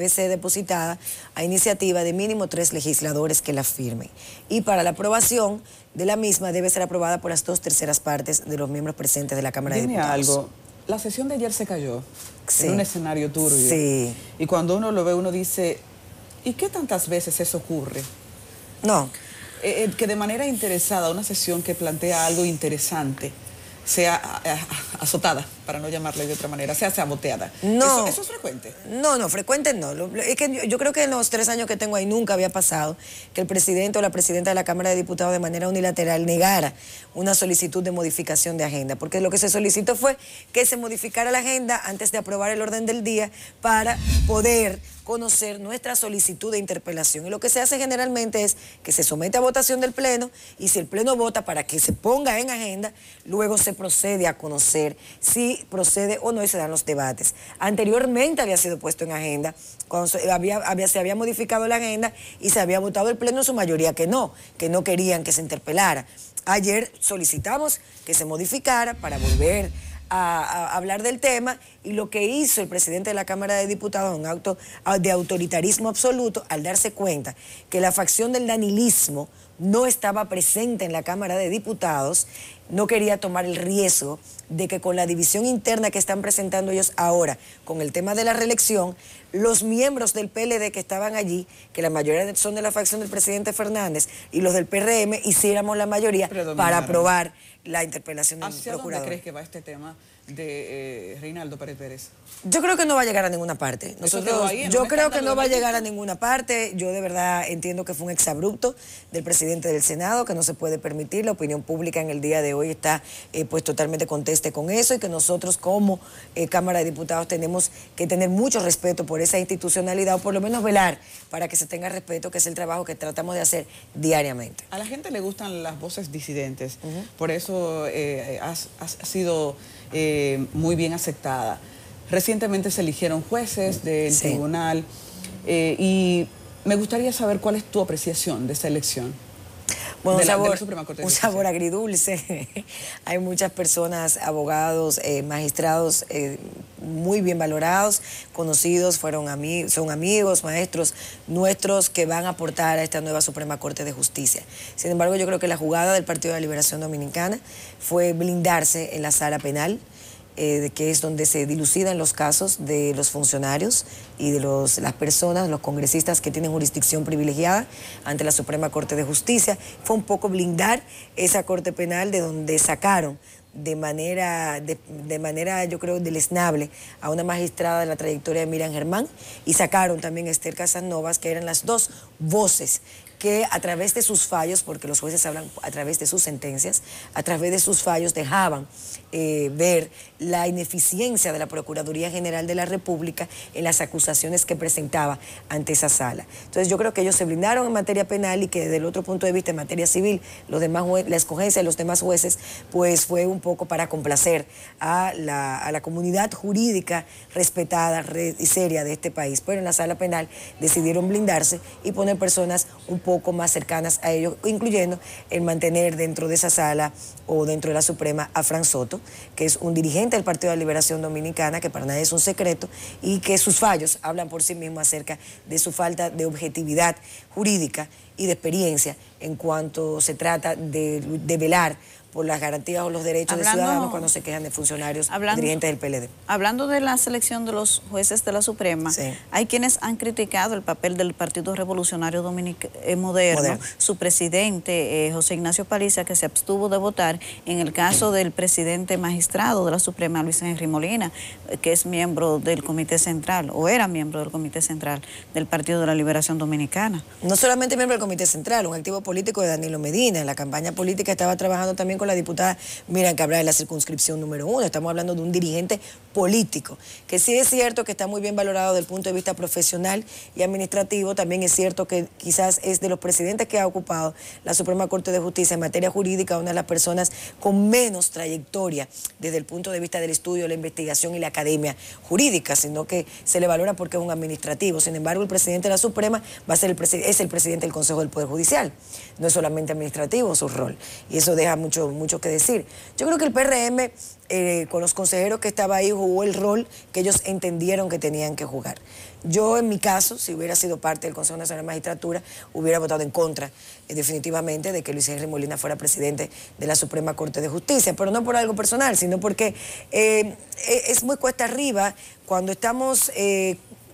ser depositada a iniciativa de mínimo 3 legisladores que la firmen. Y para la aprobación de la misma debe ser aprobada por las 2/3 partes de los miembros presentes de la Cámara de Diputados. Algo, la sesión de ayer se cayó Sí. en un escenario turbio. Sí. Y cuando uno lo ve, uno dice, ¿y qué tantas veces eso ocurre? No. Que de manera interesada una sesión que plantea algo interesante sea azotada, para no llamarle de otra manera, sea saboteada. No. ¿Eso es frecuente? No, frecuente no. Es que yo creo que en los 3 años que tengo ahí nunca había pasado que el presidente o la presidenta de la Cámara de Diputados de manera unilateral negara una solicitud de modificación de agenda, porque lo que se solicitó fue que se modificara la agenda antes de aprobar el orden del día para poder conocer nuestra solicitud de interpelación. Y lo que se hace generalmente es que se somete a votación del Pleno y si el Pleno vota para que se ponga en agenda, luego se procede a conocer si procede o no y se dan los debates. Anteriormente había sido puesto en agenda, cuando se había modificado la agenda y se había votado el Pleno en su mayoría que no querían que se interpelara. Ayer solicitamos que se modificara para volver a hablar del tema y lo que hizo el presidente de la Cámara de Diputados, un acto de autoritarismo absoluto, al darse cuenta que la facción del danilismo no estaba presente en la Cámara de Diputados, no quería tomar el riesgo de que con la división interna que están presentando ellos ahora, con el tema de la reelección, los miembros del PLD que estaban allí, que la mayoría son de la facción del presidente Fernández, y los del PRM, hiciéramos la mayoría para aprobar la interpelación del procurador. ¿Hacia dónde crees que va este tema de Reinaldo Pérez Pérez? Yo creo que no va a llegar a ninguna parte. Yo creo que no va a llegar a ninguna parte. Yo de verdad entiendo que fue un exabrupto del presidente del Senado, que no se puede permitir. La opinión pública en el día de hoy está pues totalmente conteste con eso y que nosotros como Cámara de Diputados tenemos que tener mucho respeto por esa institucionalidad o por lo menos velar para que se tenga respeto, que es el trabajo que tratamos de hacer diariamente. A la gente le gustan las voces disidentes, por eso has sido muy bien aceptada. Recientemente se eligieron jueces del tribunal y me gustaría saber cuál es tu apreciación de esa elección. Bueno, un sabor agridulce. Hay muchas personas, abogados, magistrados muy bien valorados, conocidos, son amigos, maestros nuestros que van a aportar a esta nueva Suprema Corte de Justicia. Sin embargo, yo creo que la jugada del Partido de la Liberación Dominicana fue blindarse en la sala penal, que es donde se dilucidan los casos de los funcionarios y de las personas, los congresistas que tienen jurisdicción privilegiada ante la Suprema Corte de Justicia. Fue un poco blindar esa Corte Penal de donde sacaron de manera yo creo deleznable a una magistrada de la trayectoria de Miriam Germán y sacaron también a Esther Casanovas, que eran las dos voces que a través de sus fallos, porque los jueces hablan a través de sus sentencias, a través de sus fallos dejaban ver la ineficiencia de la Procuraduría General de la República en las acusaciones que presentaba ante esa sala. Entonces yo creo que ellos se blindaron en materia penal y que desde el otro punto de vista en materia civil, la escogencia de los demás jueces, pues fue un poco para complacer a la comunidad jurídica respetada y seria de este país. Pero en la sala penal decidieron blindarse y poner personas un poco más cercanas a ellos, incluyendo el mantener dentro de esa sala o dentro de la Suprema a Fran Soto, que es un dirigente del Partido de la Liberación Dominicana, que para nadie es un secreto, y que sus fallos hablan por sí mismos acerca de su falta de objetividad jurídica y de experiencia en cuanto se trata de velar por las garantías o los derechos de ciudadanos cuando se quejan de funcionarios dirigentes del PLD. Hablando de la selección de los jueces de la Suprema, hay quienes han criticado el papel del Partido Revolucionario Moderno, su presidente José Ignacio Paliza, que se abstuvo de votar en el caso del presidente magistrado de la Suprema, Luis Henry Molina, que es miembro del Comité Central, o era miembro del Comité Central del Partido de la Liberación Dominicana. No solamente miembro del Comité Central, un activo político de Danilo Medina. En la campaña política estaba trabajando también con la diputada Miriam Cabral en la circunscripción número 1. Estamos hablando de un dirigente político, que sí es cierto que está muy bien valorado desde el punto de vista profesional y administrativo. También es cierto que quizás es de los presidentes que ha ocupado la Suprema Corte de Justicia en materia jurídica, una de las personas con menos trayectoria desde el punto de vista del estudio, la investigación y la academia jurídica, sino que se le valora porque es un administrativo. Sin embargo, el presidente de la Suprema es el presidente del Consejo del Poder Judicial. No es solamente administrativo su rol, y eso deja mucho que decir. Yo creo que el PRM, con los consejeros que estaba ahí, jugó el rol que ellos entendieron que tenían que jugar. Yo, en mi caso, si hubiera sido parte del Consejo Nacional de Magistratura, hubiera votado en contra, definitivamente, de que Luis Henry Molina fuera presidente de la Suprema Corte de Justicia, pero no por algo personal, sino porque es muy cuesta arriba cuando estamos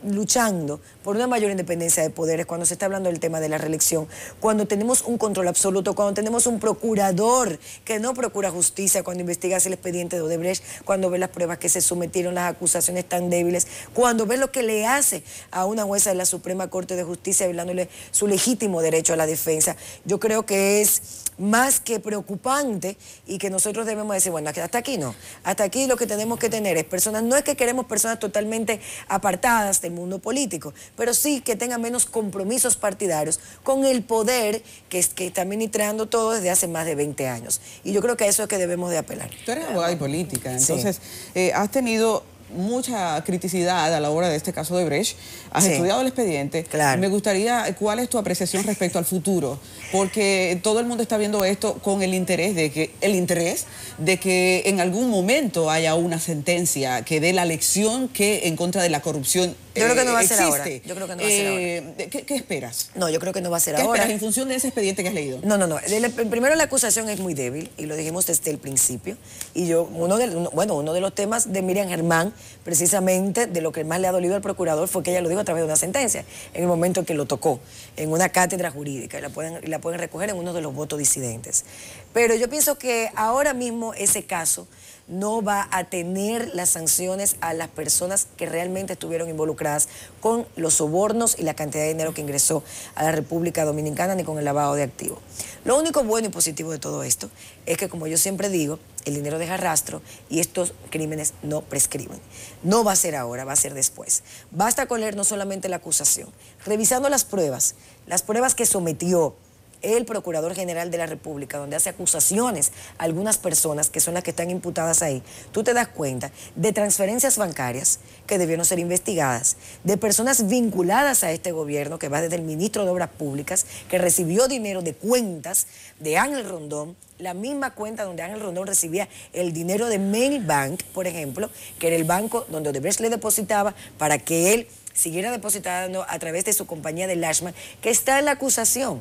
luchando por una mayor independencia de poderes, cuando se está hablando del tema de la reelección, cuando tenemos un control absoluto, cuando tenemos un procurador que no procura justicia, cuando investiga el expediente de Odebrecht, cuando ve las pruebas que se sometieron, las acusaciones tan débiles, cuando ve lo que le hace a una jueza de la Suprema Corte de Justicia, violándole su legítimo derecho a la defensa. Yo creo que es más que preocupante y que nosotros debemos decir, bueno, hasta aquí no, hasta aquí lo que tenemos que tener es personas, no es que queremos personas totalmente apartadas del mundo político, pero sí que tengan menos compromisos partidarios con el poder que está administrando todo desde hace más de 20 años. Y yo creo que a eso es que debemos de apelar. Tú eres abogada y política, entonces has tenido mucha criticidad a la hora de este caso de Brecht. Has estudiado el expediente. Me gustaría, ¿cuál es tu apreciación respecto al futuro? Porque todo el mundo está viendo esto con el interés de que en algún momento haya una sentencia que dé la lección que en contra de la corrupción yo creo que no va a ser existe. Ahora. Yo creo que no va a ser ahora. ¿Qué esperas? No, yo creo que no va a ser ahora. ¿Qué esperas en función de ese expediente que has leído? No. Primero, la acusación es muy débil y lo dijimos desde el principio. Y yo, uno de los temas de Miriam Germán, precisamente de lo que más le ha dolido al procurador, fue que ella lo dijo a través de una sentencia, en el momento en que lo tocó, en una cátedra jurídica, y la pueden recoger en uno de los votos disidentes. Pero yo pienso que ahora mismo ese caso no va a tener las sanciones a las personas que realmente estuvieron involucradas con los sobornos y la cantidad de dinero que ingresó a la República Dominicana, ni con el lavado de activos. Lo único bueno y positivo de todo esto es que, como yo siempre digo, el dinero deja rastro y estos crímenes no prescriben. No va a ser ahora, va a ser después. Basta con leer no solamente la acusación, revisando las pruebas que sometió el Procurador General de la República, donde hace acusaciones a algunas personas que son las que están imputadas ahí, tú te das cuenta de transferencias bancarias que debieron ser investigadas, de personas vinculadas a este gobierno, que va desde el ministro de Obras Públicas, que recibió dinero de cuentas de Ángel Rondón, la misma cuenta donde Ángel Rondón recibía el dinero de Mail Bank, por ejemplo, que era el banco donde Odebrecht le depositaba para que él siguiera depositando a través de su compañía de Lashman, que está en la acusación.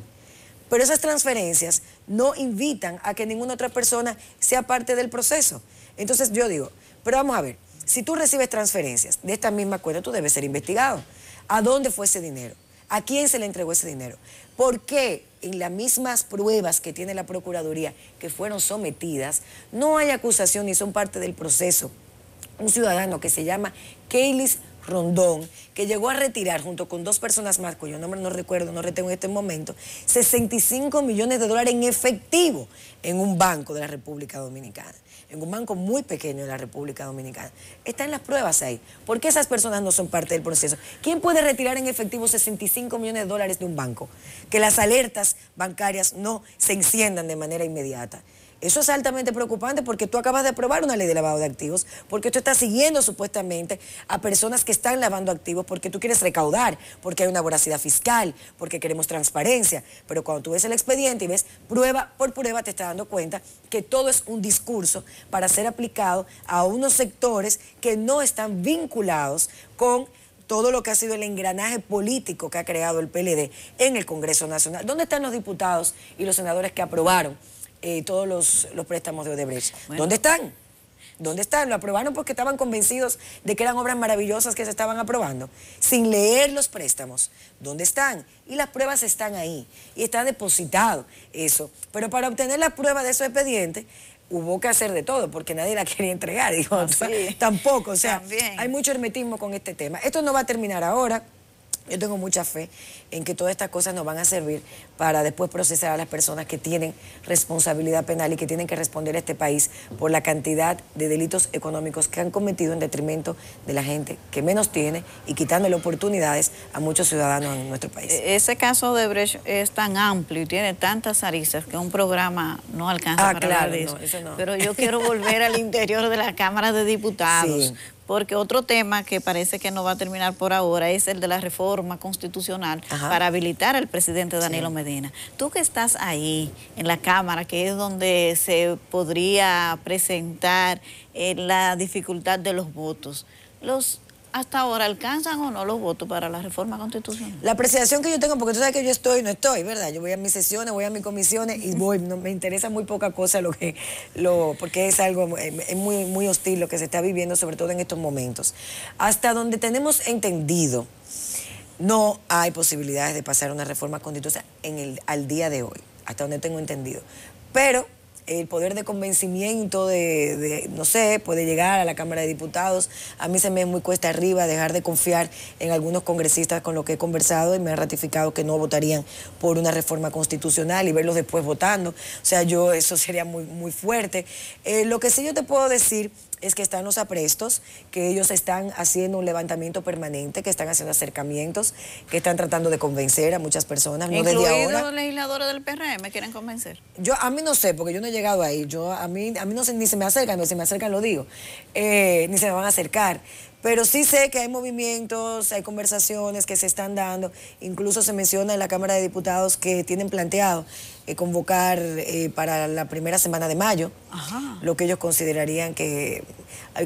Pero esas transferencias no invitan a que ninguna otra persona sea parte del proceso. Entonces yo digo, pero vamos a ver, si tú recibes transferencias de esta misma cuenta, tú debes ser investigado. ¿A dónde fue ese dinero? ¿A quién se le entregó ese dinero? ¿Por qué en las mismas pruebas que tiene la Procuraduría que fueron sometidas no hay acusación ni son parte del proceso? Un ciudadano que se llama Keilis Rondón, que llegó a retirar junto con dos personas más, cuyo nombre no recuerdo, no retengo en este momento, 65 millones de dólares en efectivo en un banco de la República Dominicana, en un banco muy pequeño de la República Dominicana. Están las pruebas ahí. ¿Por qué esas personas no son parte del proceso? ¿Quién puede retirar en efectivo 65 millones de dólares de un banco? Que las alertas bancarias no se enciendan de manera inmediata. Eso es altamente preocupante porque tú acabas de aprobar una ley de lavado de activos, porque tú estás siguiendo supuestamente a personas que están lavando activos porque tú quieres recaudar, porque hay una voracidad fiscal, porque queremos transparencia. Pero cuando tú ves el expediente y ves prueba por prueba, te estás dando cuenta que todo es un discurso para ser aplicado a unos sectores que no están vinculados con todo lo que ha sido el engranaje político que ha creado el PLD en el Congreso Nacional. ¿Dónde están los diputados y los senadores que aprobaron todos los préstamos de Odebrecht. Bueno. ¿Dónde están? ¿Dónde están? Lo aprobaron porque estaban convencidos de que eran obras maravillosas que se estaban aprobando, sin leer los préstamos. ¿Dónde están? Y las pruebas están ahí, y está depositado eso. Pero para obtener la prueba de esos expedientes, hubo que hacer de todo, porque nadie la quería entregar. Digo, tampoco, o sea, hay mucho hermetismo con este tema. Esto no va a terminar ahora. Yo tengo mucha fe en que todas estas cosas nos van a servir para después procesar a las personas que tienen responsabilidad penal y que tienen que responder a este país por la cantidad de delitos económicos que han cometido en detrimento de la gente que menos tiene y quitándole oportunidades a muchos ciudadanos en nuestro país. Ese caso de Brecht es tan amplio y tiene tantas aristas que un programa no alcanza para hablar de eso. No. Pero yo quiero volver al interior de la Cámara de Diputados. Sí. Porque otro tema que parece que no va a terminar por ahora es el de la reforma constitucional para habilitar al presidente Danilo Medina. Tú que estás ahí en la Cámara, que es donde se podría presentar la dificultad de los votos, ¿hasta ahora alcanzan o no los votos para la reforma constitucional? La apreciación que yo tengo, porque tú sabes que yo estoy, no estoy, ¿verdad? Yo voy a mis sesiones, voy a mis comisiones y voy, no, me interesa muy poca cosa porque es algo es muy hostil lo que se está viviendo, sobre todo en estos momentos. Hasta donde tenemos entendido, no hay posibilidades de pasar una reforma constitucional al día de hoy, hasta donde tengo entendido. Pero el poder de convencimiento no sé, puede llegar a la Cámara de Diputados. A mí se me es muy cuesta arriba dejar de confiar en algunos congresistas con los que he conversado y me han ratificado que no votarían por una reforma constitucional y verlos después votando. O sea, eso sería muy fuerte. Lo que sí yo te puedo decir es que están los aprestos, que ellos están haciendo un levantamiento permanente, que están haciendo acercamientos, que están tratando de convencer a muchas personas. No desde ahora. ¿Incluidos los legisladores del PRM quieren convencer? A mí no sé, porque yo no he llegado ahí. A mí no sé, ni se me acercan, si me acercan lo digo, ni se me van a acercar. Pero sí sé que hay movimientos, hay conversaciones que se están dando. Incluso se menciona en la Cámara de Diputados que tienen planteado convocar para la primera semana de mayo, lo que ellos considerarían que...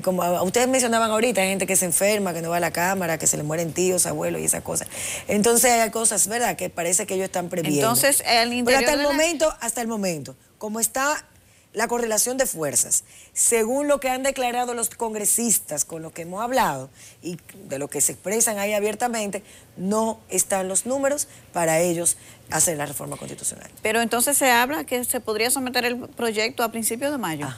Como ustedes mencionaban ahorita, hay gente que se enferma, que no va a la Cámara, que se le mueren tíos, abuelos y esas cosas. Entonces hay cosas, ¿verdad?, que parece que ellos están previendo. Entonces, el interior pero hasta el momento, como está la correlación de fuerzas, según lo que han declarado los congresistas con los que hemos hablado y de lo que se expresan ahí abiertamente, no están los números para ellos hacer la reforma constitucional. Pero entonces se habla que se podría someter el proyecto a principios de mayo.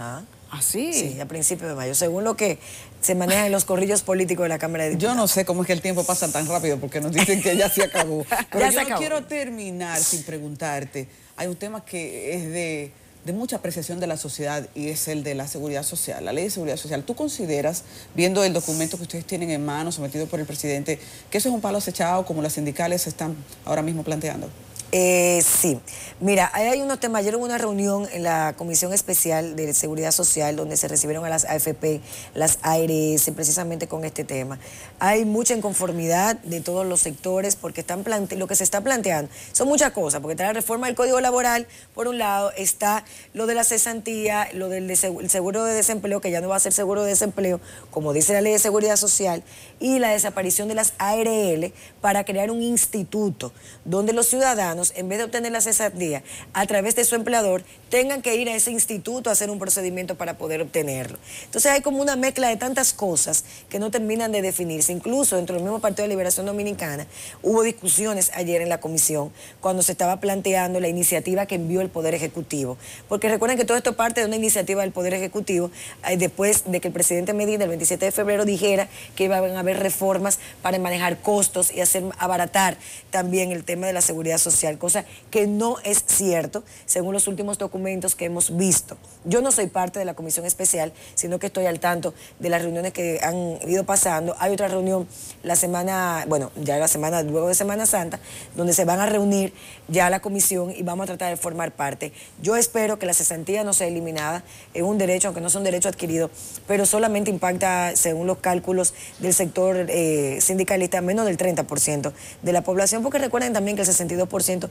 ¿Así? Sí, a principios de mayo, según lo que se maneja en los corrillos políticos de la Cámara de Diputados. Yo no sé cómo es que el tiempo pasa tan rápido porque nos dicen que ya se acabó. Pero yo no quiero terminar sin preguntarte. Hay un tema que es de mucha apreciación de la sociedad y es el de la seguridad social, la ley de seguridad social. ¿Tú consideras, viendo el documento que ustedes tienen en mano, sometido por el presidente, que eso es un palo acechado como las sindicales se están ahora mismo planteando? Sí, mira, hay unos temas. Ayer hubo una reunión en la Comisión Especial de Seguridad Social donde se recibieron a las AFP, las ARS, precisamente con este tema. Hay mucha inconformidad de todos los sectores porque lo que se está planteando son muchas cosas, porque está la reforma del Código Laboral, por un lado, está lo de la cesantía, lo del seguro de desempleo, que ya no va a ser seguro de desempleo, como dice la Ley de Seguridad Social, y la desaparición de las ARL para crear un instituto donde los ciudadanos, en vez de obtener la cesantía a través de su empleador, tengan que ir a ese instituto a hacer un procedimiento para poder obtenerlo. Entonces hay como una mezcla de tantas cosas que no terminan de definirse. Incluso dentro del mismo Partido de Liberación Dominicana hubo discusiones ayer en la comisión cuando se estaba planteando la iniciativa que envió el Poder Ejecutivo. Porque recuerden que todo esto parte de una iniciativa del Poder Ejecutivo después de que el presidente Medina el 27 de febrero dijera que iban a haber reformas para manejar costos y abaratar también el tema de la seguridad social, cosa que no es cierto según los últimos documentos que hemos visto. Yo no soy parte de la comisión especial, sino que estoy al tanto de las reuniones que han ido pasando. Hay otra reunión luego de Semana Santa, donde se van a reunir ya la comisión y vamos a tratar de formar parte. Yo espero que la cesantía no sea eliminada, es un derecho, aunque no es un derecho adquirido, pero solamente impacta, según los cálculos del sector sindicalista, menos del 30% de la población, porque recuerden también que el 62%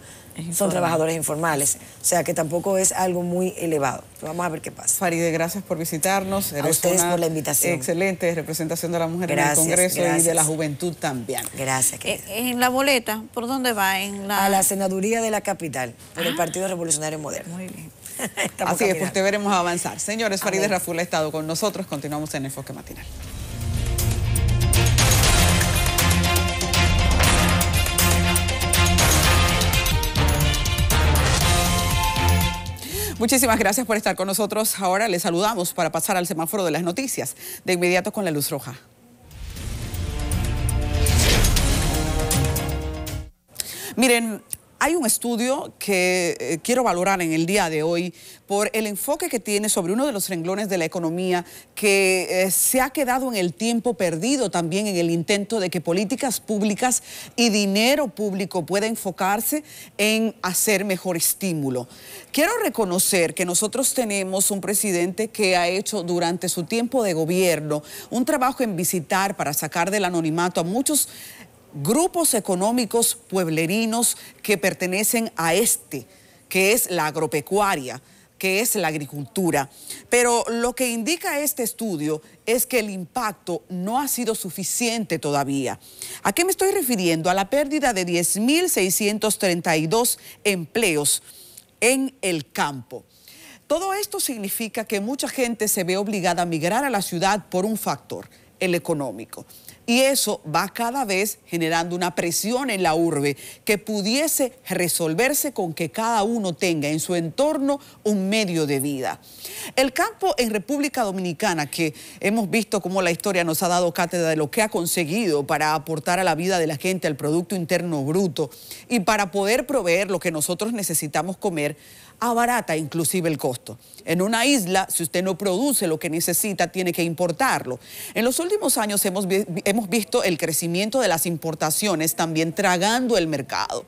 son trabajadores informales, o sea que tampoco es algo muy elevado. Vamos a ver qué pasa. Faride, gracias por visitarnos. A ustedes por la invitación. Excelente representación de la mujer en el Congreso y de la juventud también. Gracias. En la boleta, ¿por dónde va? A la senaduría de la capital, por el Partido Revolucionario Moderno. Muy bien. Así es, pues te veremos avanzar. Señores, Farideh Raful ha estado con nosotros. Continuamos en Enfoque Matinal. Muchísimas gracias por estar con nosotros. Ahora les saludamos para pasar al semáforo de las noticias. De inmediato con la luz roja. Miren, hay un estudio que quiero valorar en el día de hoy por el enfoque que tiene sobre uno de los renglones de la economía que se ha quedado en el tiempo perdido también en el intento de que políticas públicas y dinero público pueda enfocarse en hacer mejor estímulo. Quiero reconocer que nosotros tenemos un presidente que ha hecho durante su tiempo de gobierno un trabajo en visitar para sacar del anonimato a muchos grupos económicos pueblerinos que pertenecen a que es la agropecuaria, que es la agricultura. Pero lo que indica este estudio es que el impacto no ha sido suficiente todavía. ¿A qué me estoy refiriendo? A la pérdida de 10.632 empleos en el campo. Todo esto significa que mucha gente se ve obligada a migrar a la ciudad por un factor, el económico. Y eso va cada vez generando una presión en la urbe que pudiese resolverse con que cada uno tenga en su entorno un medio de vida. El campo en República Dominicana, que hemos visto cómo la historia nos ha dado cátedra de lo que ha conseguido para aportar a la vida de la gente, al Producto Interno Bruto, y para poder proveer lo que nosotros necesitamos comer, abarata inclusive el costo. En una isla, si usted no produce lo que necesita, tiene que importarlo. En los últimos años hemos visto el crecimiento de las importaciones también tragando el mercado.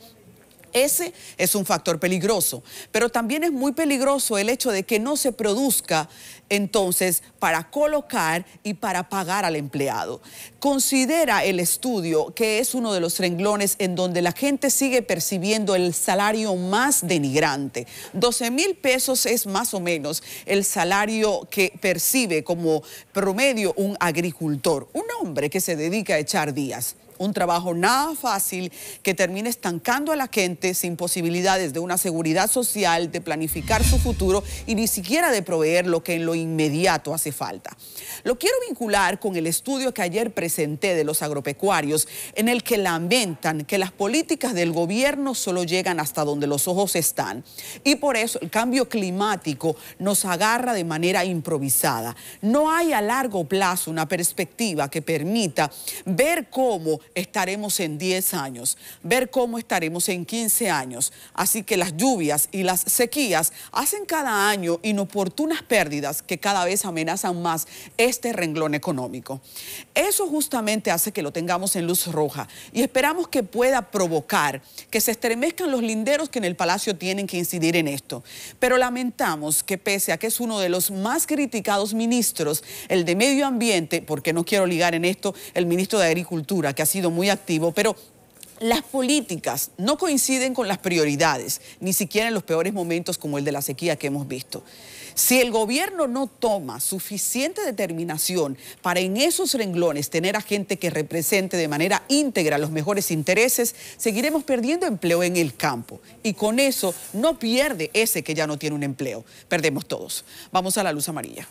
Ese es un factor peligroso, pero también es muy peligroso el hecho de que no se produzca entonces para colocar y para pagar al empleado. Considera el estudio que es uno de los renglones en donde la gente sigue percibiendo el salario más denigrante. 12,000 pesos es más o menos el salario que percibe como promedio un agricultor, un hombre que se dedica a echar días. Un trabajo nada fácil que termina estancando a la gente sin posibilidades de una seguridad social, de planificar su futuro y ni siquiera de proveer lo que en lo inmediato hace falta. Lo quiero vincular con el estudio que ayer presenté de los agropecuarios, en el que lamentan que las políticas del gobierno solo llegan hasta donde los ojos están. Y por eso el cambio climático nos agarra de manera improvisada. No hay a largo plazo una perspectiva que permita ver cómo estaremos en 10 años, ver cómo estaremos en 15 años. Así que las lluvias y las sequías hacen cada año inoportunas pérdidas que cada vez amenazan más este renglón económico. Eso justamente hace que lo tengamos en luz roja y esperamos que pueda provocar que se estremezcan los linderos que en el Palacio tienen que incidir en esto. Pero lamentamos que pese a que es uno de los más criticados ministros, el de Medio Ambiente, porque no quiero ligar en esto el ministro de Agricultura, que ha sido muy activo, pero las políticas no coinciden con las prioridades, ni siquiera en los peores momentos como el de la sequía que hemos visto. Si el gobierno no toma suficiente determinación para en esos renglones tener a gente que represente de manera íntegra los mejores intereses, seguiremos perdiendo empleo en el campo. Y con eso no pierde ese que ya no tiene un empleo, perdemos todos. Vamos a la luz amarilla.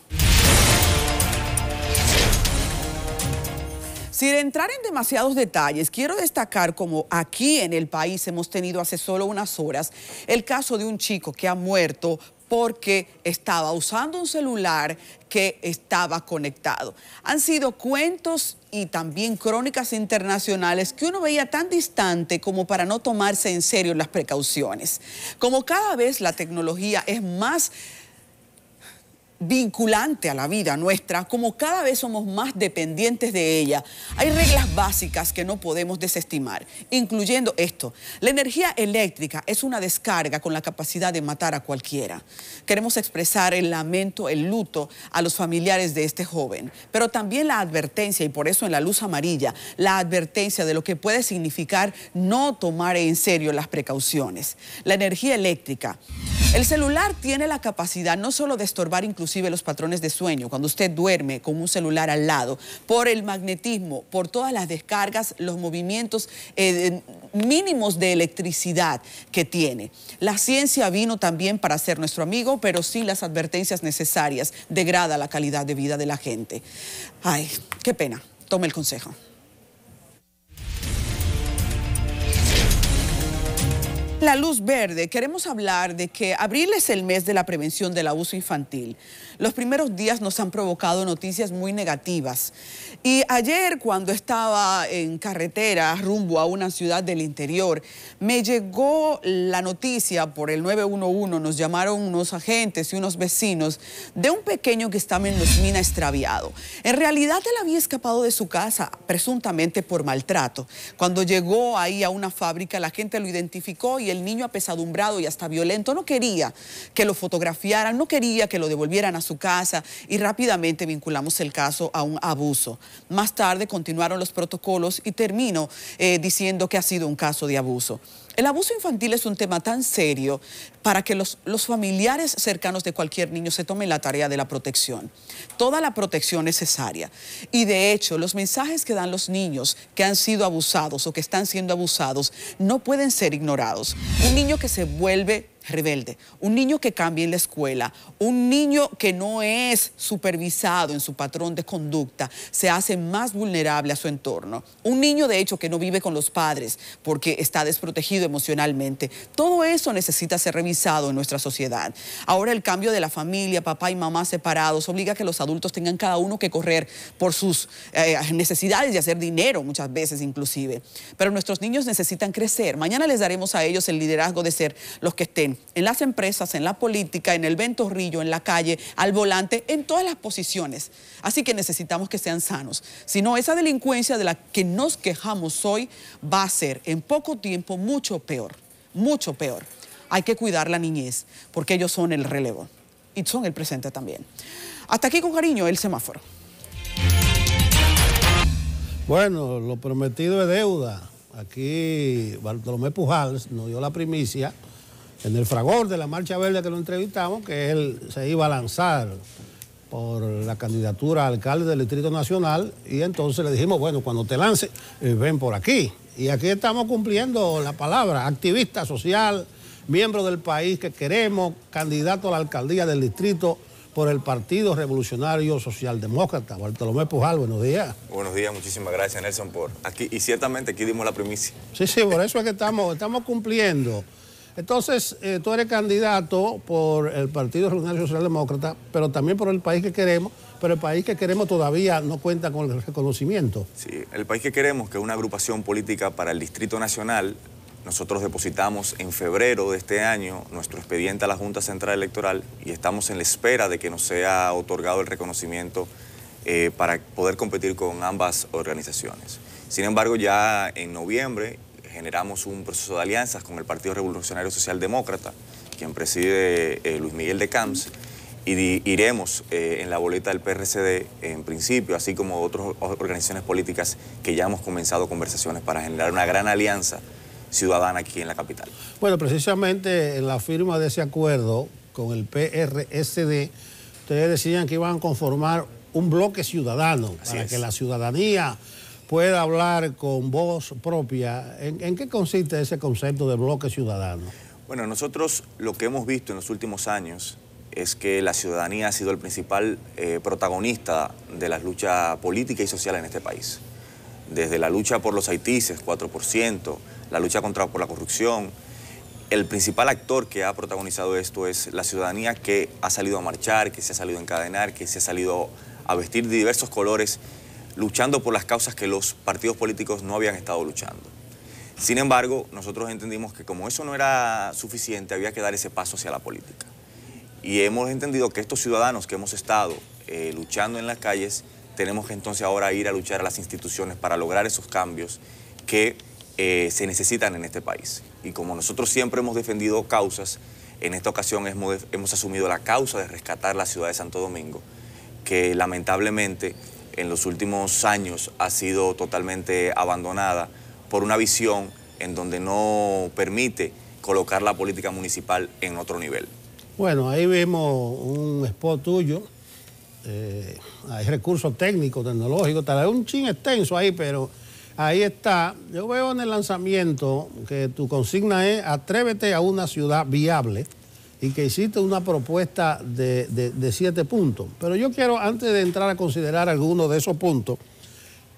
Sin entrar en demasiados detalles, quiero destacar como aquí en el país hemos tenido hace solo unas horas el caso de un chico que ha muerto porque estaba usando un celular que estaba conectado. Han sido cuentos y también crónicas internacionales que uno veía tan distante como para no tomarse en serio las precauciones. Como cada vez la tecnología es más vinculante a la vida nuestra, como cada vez somos más dependientes de ella, hay reglas básicas que no podemos desestimar, incluyendo esto. La energía eléctrica es una descarga con la capacidad de matar a cualquiera. Queremos expresar el lamento, el luto a los familiares de este joven, pero también la advertencia, y por eso en la luz amarilla, la advertencia de lo que puede significar no tomar en serio las precauciones. La energía eléctrica. El celular tiene la capacidad no solo de estorbar inclusive los patrones de sueño, cuando usted duerme con un celular al lado, por el magnetismo, por todas las descargas, los movimientos mínimos de electricidad que tiene. La ciencia vino también para ser nuestro amigo, pero sin las advertencias necesarias degrada la calidad de vida de la gente. Ay, qué pena. Tome el consejo. La luz verde, queremos hablar de que abril es el mes de la prevención del abuso infantil. Los primeros días nos han provocado noticias muy negativas. Y ayer, cuando estaba en carretera rumbo a una ciudad del interior, me llegó la noticia por el 911, nos llamaron unos agentes y unos vecinos de un pequeño que estaba en Los Minas extraviado. En realidad él había escapado de su casa, presuntamente por maltrato. Cuando llegó ahí a una fábrica, la gente lo identificó y el niño apesadumbrado y hasta violento no quería que lo fotografiaran, no quería que lo devolvieran a su casa y rápidamente vinculamos el caso a un abuso. Más tarde continuaron los protocolos y terminó diciendo que ha sido un caso de abuso. El abuso infantil es un tema tan serio para que los familiares cercanos de cualquier niño se tomen la tarea de la protección. Toda la protección necesaria. Y de hecho, los mensajes que dan los niños que han sido abusados o que están siendo abusados no pueden ser ignorados. Un niño que se vuelve rebelde, un niño que cambia en la escuela, un niño que no es supervisado en su patrón de conducta, se hace más vulnerable a su entorno. Un niño, de hecho, que no vive con los padres porque está desprotegido emocionalmente. Todo eso necesita ser revisado en nuestra sociedad. Ahora el cambio de la familia, papá y mamá separados, obliga a que los adultos tengan cada uno que correr por sus necesidades de hacer dinero, muchas veces inclusive. Pero nuestros niños necesitan crecer. Mañana les daremos a ellos el liderazgo de ser los que estén en las empresas, en la política, en el ventorrillo, en la calle, al volante, en todas las posiciones. Así que necesitamos que sean sanos. Si no, esa delincuencia de la que nos quejamos hoy va a ser en poco tiempo mucho peor, mucho peor. Hay que cuidar la niñez, porque ellos son el relevo y son el presente también. Hasta aquí con cariño el semáforo. Bueno, lo prometido es deuda. Aquí Bartolomé Pujals nos dio la primicia en el fragor de la Marcha Verde que lo entrevistamos, que él se iba a lanzar por la candidatura a alcalde del Distrito Nacional, y entonces le dijimos, bueno, cuando te lances, ven por aquí. Y aquí estamos cumpliendo la palabra, activista social, miembro del país que queremos, candidato a la alcaldía del distrito por el Partido Revolucionario Socialdemócrata. Bartolomé Pujals, buenos días. Buenos días, muchísimas gracias, Nelson, por aquí. Y ciertamente aquí dimos la primicia. Sí, por eso es que estamos cumpliendo. Entonces, tú eres candidato por el Partido Revolucionario Socialdemócrata, pero también por el país que queremos, pero el país que queremos todavía no cuenta con el reconocimiento. Sí, el país que queremos, que es una agrupación política para el Distrito Nacional. Nosotros depositamos en febrero de este año nuestro expediente a la Junta Central Electoral y estamos en la espera de que nos sea otorgado el reconocimiento para poder competir con ambas organizaciones. Sin embargo, ya en noviembre generamos un proceso de alianzas con el Partido Revolucionario Socialdemócrata, quien preside Luis Miguel de Camps, y iremos en la boleta del PRCD en principio, así como otras organizaciones políticas que ya hemos comenzado conversaciones para generar una gran alianza ciudadana aquí en la capital. Bueno, precisamente en la firma de ese acuerdo con el PRSD, ustedes decían que iban a conformar un bloque ciudadano para que la ciudadanía pueda hablar con voz propia. ¿En qué consiste ese concepto de bloque ciudadano? Bueno, nosotros lo que hemos visto en los últimos años es que la ciudadanía ha sido el principal protagonista de la lucha política y social en este país. Desde la lucha por los haitíes, 4%, la lucha por la corrupción. El principal actor que ha protagonizado esto es la ciudadanía, que ha salido a marchar, que se ha salido a encadenar, que se ha salido a vestir de diversos colores, luchando por las causas que los partidos políticos no habían estado luchando. Sin embargo, nosotros entendimos que como eso no era suficiente, había que dar ese paso hacia la política. Y hemos entendido que estos ciudadanos que hemos estado luchando en las calles, tenemos que entonces ahora ir a luchar a las instituciones para lograr esos cambios que se necesitan en este país. Y como nosotros siempre hemos defendido causas, en esta ocasión hemos asumido la causa de rescatar la ciudad de Santo Domingo, que lamentablemente en los últimos años ha sido totalmente abandonada por una visión en donde no permite colocar la política municipal en otro nivel. Bueno, ahí vimos un spot tuyo, hay recursos técnicos, tecnológicos, tal vez un chin extenso ahí, pero Ahí está. Yo veo en el lanzamiento que tu consigna es atrévete a una ciudad viable y que hiciste una propuesta de 7 puntos. Pero yo quiero, antes de entrar a considerar algunos de esos puntos,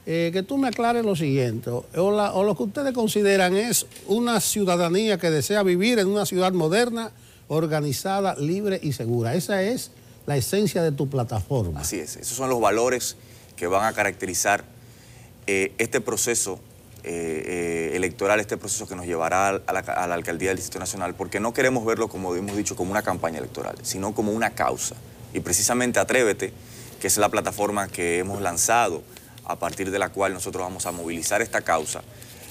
que tú me aclares lo siguiente, o lo que ustedes consideran es una ciudadanía que desea vivir en una ciudad moderna, organizada, libre y segura. Esa es la esencia de tu plataforma. Así es, esos son los valores que van a caracterizar este proceso electoral, este proceso que nos llevará a la alcaldía del Distrito Nacional, porque no queremos verlo, como hemos dicho, como una campaña electoral, sino como una causa. Y precisamente Atrévete, que es la plataforma que hemos lanzado, a partir de la cual nosotros vamos a movilizar esta causa,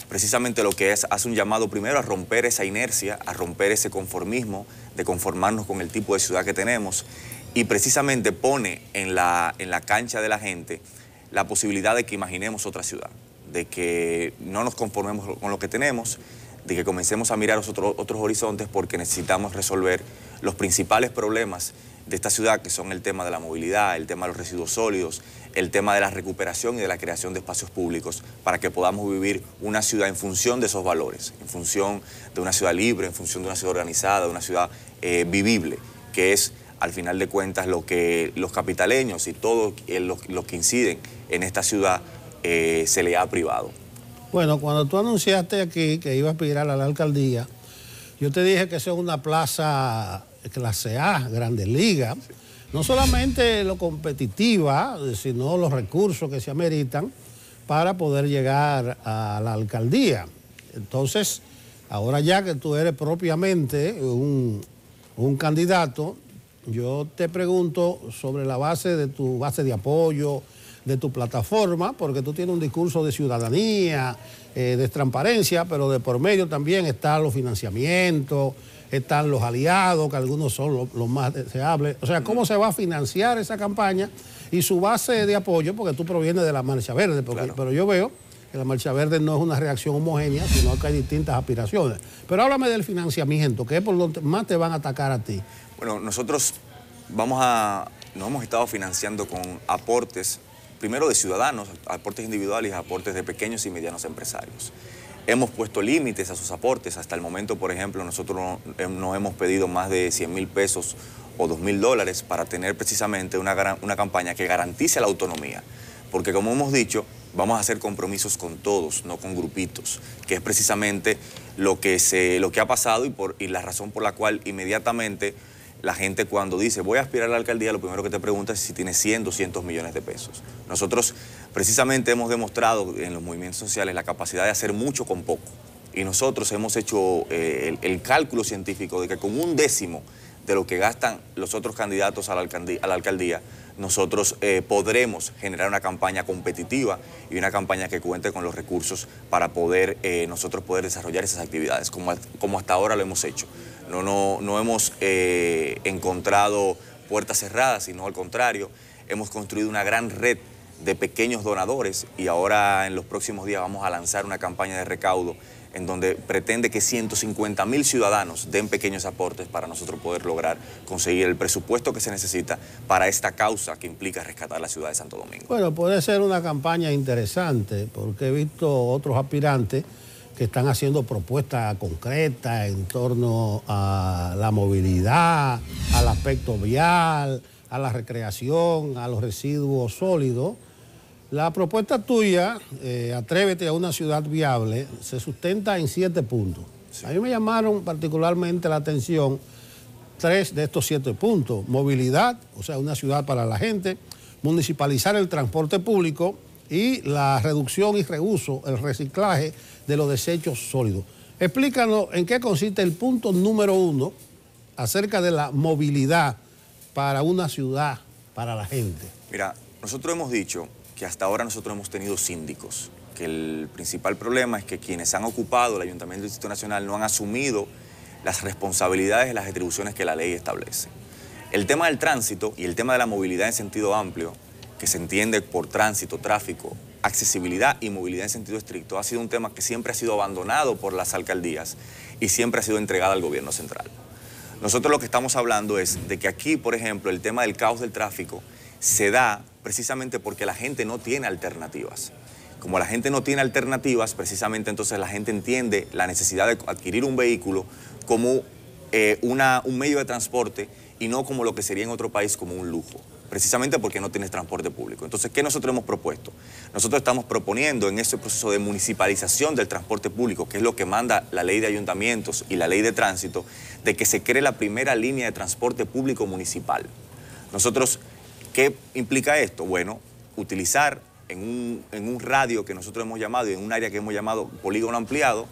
precisamente lo que hace un llamado primero a romper esa inercia, a romper ese conformismo, de conformarnos con el tipo de ciudad que tenemos, y precisamente pone en la cancha de la gente la posibilidad de que imaginemos otra ciudad, de que no nos conformemos con lo que tenemos, de que comencemos a mirar otros horizontes, porque necesitamos resolver los principales problemas de esta ciudad, que son el tema de la movilidad, el tema de los residuos sólidos, el tema de la recuperación y de la creación de espacios públicos, para que podamos vivir una ciudad en función de esos valores, en función de una ciudad libre, en función de una ciudad organizada, de una ciudad vivible, que es, al final de cuentas, lo que los capitaleños y todos los que inciden en esta ciudad se le ha privado. Bueno, cuando tú anunciaste aquí que ibas a aspirar a la alcaldía, yo te dije que eso es una plaza clase A, Grandes Ligas, sí. No solamente lo competitiva, sino los recursos que se ameritan para poder llegar a la alcaldía. Entonces, ahora ya que tú eres propiamente un candidato, yo te pregunto sobre la base de tu base de apoyo, de tu plataforma, porque tú tienes un discurso de ciudadanía, de transparencia, pero de por medio también están los financiamientos, están los aliados, que algunos son los más deseables. O sea, ¿cómo se va a financiar esa campaña y su base de apoyo? Porque tú provienes de la Marcha Verde, claro. Pero yo veo que la Marcha Verde no es una reacción homogénea, sino que hay distintas aspiraciones. Pero háblame del financiamiento, que es por donde más te van a atacar a ti. Bueno, nosotros nos hemos estado financiando con aportes, primero de ciudadanos, aportes individuales y aportes de pequeños y medianos empresarios. Hemos puesto límites a sus aportes. Hasta el momento, por ejemplo, nosotros no hemos pedido más de 100.000 pesos o $2.000 para tener precisamente una campaña que garantice la autonomía. Porque, como hemos dicho, vamos a hacer compromisos con todos, no con grupitos, que es precisamente lo que ha pasado y la razón por la cual inmediatamente la gente, cuando dice voy a aspirar a la alcaldía, lo primero que te pregunta es si tiene 100, 200 millones de pesos. Nosotros precisamente hemos demostrado en los movimientos sociales la capacidad de hacer mucho con poco. Y nosotros hemos hecho el cálculo científico de que con 1/10 de lo que gastan los otros candidatos a la alcaldía, nosotros podremos generar una campaña competitiva y una campaña que cuente con los recursos para nosotros poder desarrollar esas actividades, como hasta ahora lo hemos hecho. No hemos encontrado puertas cerradas, sino al contrario, hemos construido una gran red de pequeños donadores y ahora en los próximos días vamos a lanzar una campaña de recaudo en donde pretende que 150.000 ciudadanos den pequeños aportes para nosotros poder lograr conseguir el presupuesto que se necesita para esta causa que implica rescatar la ciudad de Santo Domingo. Bueno, puede ser una campaña interesante porque he visto otros aspirantes que están haciendo propuestas concretas en torno a la movilidad, al aspecto vial, a la recreación, a los residuos sólidos. La propuesta tuya, Atrévete a una ciudad viable, se sustenta en 7 puntos. Sí. A mí me llamaron particularmente la atención 3 de estos 7 puntos. Movilidad, o sea, una ciudad para la gente, municipalizar el transporte público y la reducción y reuso, el reciclaje de los desechos sólidos. Explícanos en qué consiste el punto número 1 acerca de la movilidad para una ciudad, para la gente. Mira, nosotros hemos dicho que hasta ahora nosotros hemos tenido síndicos, que el principal problema es que quienes han ocupado el Ayuntamiento del Distrito Nacional no han asumido las responsabilidades y las atribuciones que la ley establece. El tema del tránsito y el tema de la movilidad en sentido amplio, que se entiende por tránsito, tráfico, accesibilidad y movilidad en sentido estricto, ha sido un tema que siempre ha sido abandonado por las alcaldías y siempre ha sido entregado al gobierno central. Nosotros lo que estamos hablando es de que aquí, por ejemplo, el tema del caos del tráfico se da precisamente porque la gente no tiene alternativas. Como la gente no tiene alternativas, precisamente entonces la gente entiende la necesidad de adquirir un vehículo como un medio de transporte y no como lo que sería en otro país como un lujo, precisamente porque no tienes transporte público. Entonces, ¿qué nosotros hemos propuesto? Nosotros estamos proponiendo en ese proceso de municipalización del transporte público, que es lo que manda la ley de ayuntamientos y la ley de tránsito, de que se cree la primera línea de transporte público municipal. Nosotros, ¿qué implica esto? Bueno, utilizar en un radio que nosotros hemos llamado y en un área que hemos llamado polígono ampliado,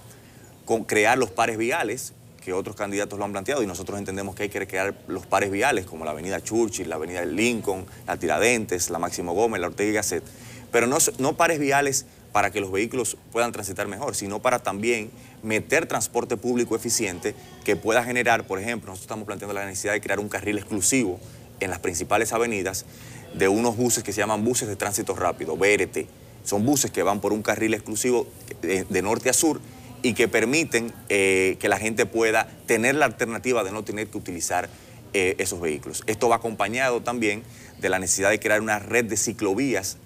crear los pares viales, que otros candidatos lo han planteado, y nosotros entendemos que hay que crear los pares viales, como la avenida Churchill, la avenida Lincoln, la Tiradentes, la Máximo Gómez, la Ortega y Gasset, pero no pares viales para que los vehículos puedan transitar mejor, sino para también meter transporte público eficiente que pueda generar, por ejemplo, nosotros estamos planteando la necesidad de crear un carril exclusivo en las principales avenidas de unos buses que se llaman buses de tránsito rápido, BRT. Son buses que van por un carril exclusivo de norte a sur y que permiten que la gente pueda tener la alternativa de no tener que utilizar esos vehículos. Esto va acompañado también de la necesidad de crear una red de ciclovías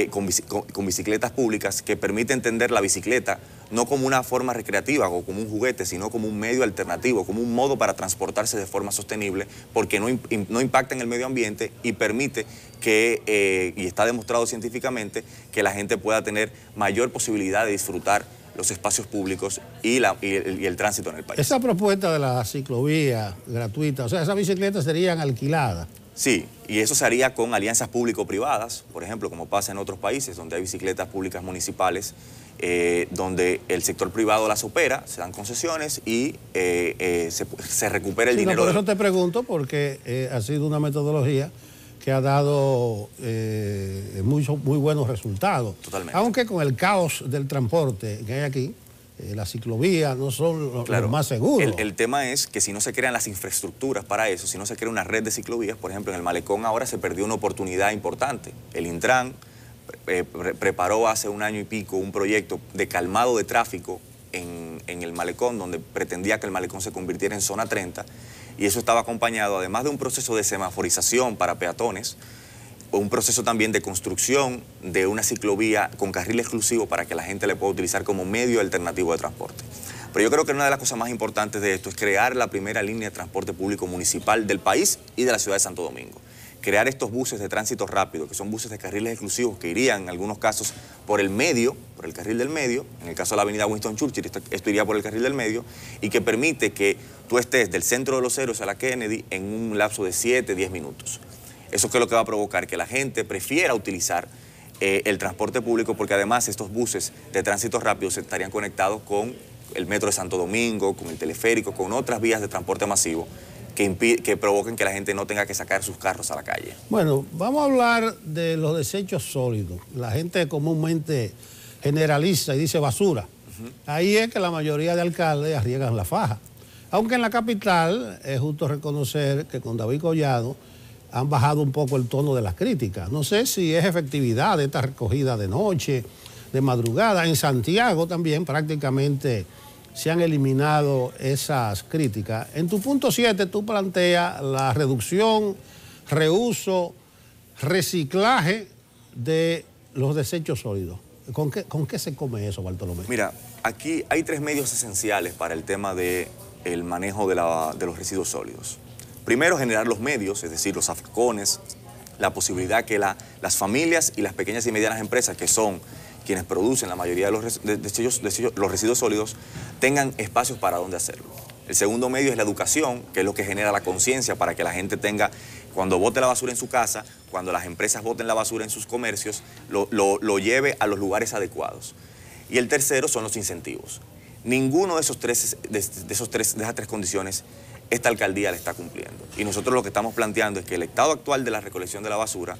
con bicicletas públicas que permite entender la bicicleta no como una forma recreativa o como un juguete, sino como un medio alternativo, como un modo para transportarse de forma sostenible, porque no impacta en el medio ambiente y permite que, y está demostrado científicamente, que la gente pueda tener mayor posibilidad de disfrutar los espacios públicos y el tránsito en el país. Esa propuesta de la ciclovía gratuita, o sea, esas bicicletas serían alquiladas. Sí, y eso se haría con alianzas público-privadas, por ejemplo, como pasa en otros países donde hay bicicletas públicas municipales, donde el sector privado las opera, se dan concesiones y se recupera el dinero. Por eso te pregunto, porque ha sido una metodología que ha dado muy buenos resultados. Totalmente. Aunque con el caos del transporte que hay aquí, las ciclovías no son los más seguros. El tema es que si no se crean las infraestructuras para eso, si no se crea una red de ciclovías, por ejemplo, en el Malecón ahora se perdió una oportunidad importante. El Intran preparó hace un año y pico un proyecto de calmado de tráfico en el Malecón, donde pretendía que el Malecón se convirtiera en zona 30, y eso estaba acompañado, además de un proceso de semaforización para peatones, un proceso también de construcción de una ciclovía con carril exclusivo para que la gente le pueda utilizar como medio alternativo de transporte. Pero yo creo que una de las cosas más importantes de esto es crear la primera línea de transporte público municipal del país y de la ciudad de Santo Domingo. Crear estos buses de tránsito rápido, que son buses de carriles exclusivos que irían en algunos casos por el medio, por el carril del medio, en el caso de la avenida Winston Churchill, esto iría por el carril del medio, y que permite que tú estés del centro de Los Héroes a la Kennedy en un lapso de 7-10 minutos. Eso es lo que va a provocar que la gente prefiera utilizar el transporte público, porque además estos buses de tránsito rápido se estarían conectados con el metro de Santo Domingo, con el teleférico, con otras vías de transporte masivo que provoquen que la gente no tenga que sacar sus carros a la calle. Bueno, vamos a hablar de los desechos sólidos. La gente comúnmente generaliza y dice basura. Ahí es que la mayoría de alcaldes arriesgan la faja. Aunque en la capital es justo reconocer que con David Collado han bajado un poco el tono de las críticas. No sé si es efectividad de esta recogida de noche, de madrugada. En Santiago también prácticamente se han eliminado esas críticas. En tu punto 7 tú planteas la reducción, reuso, reciclaje de los desechos sólidos. ¿Con qué se come eso, Bartolomé? Mira, aquí hay 3 medios esenciales para el tema del manejo de los residuos sólidos. Primero, generar los medios, es decir, los afacones, la posibilidad que las familias y las pequeñas y medianas empresas, que son quienes producen la mayoría de los residuos sólidos, tengan espacios para donde hacerlo. El segundo medio es la educación, que es lo que genera la conciencia para que la gente tenga, cuando bote la basura en su casa, cuando las empresas boten la basura en sus comercios, lo lleve a los lugares adecuados. Y el tercero son los incentivos. Ninguno de esas tres condiciones esta alcaldía le está cumpliendo. Y nosotros lo que estamos planteando es que el estado actual de la recolección de la basura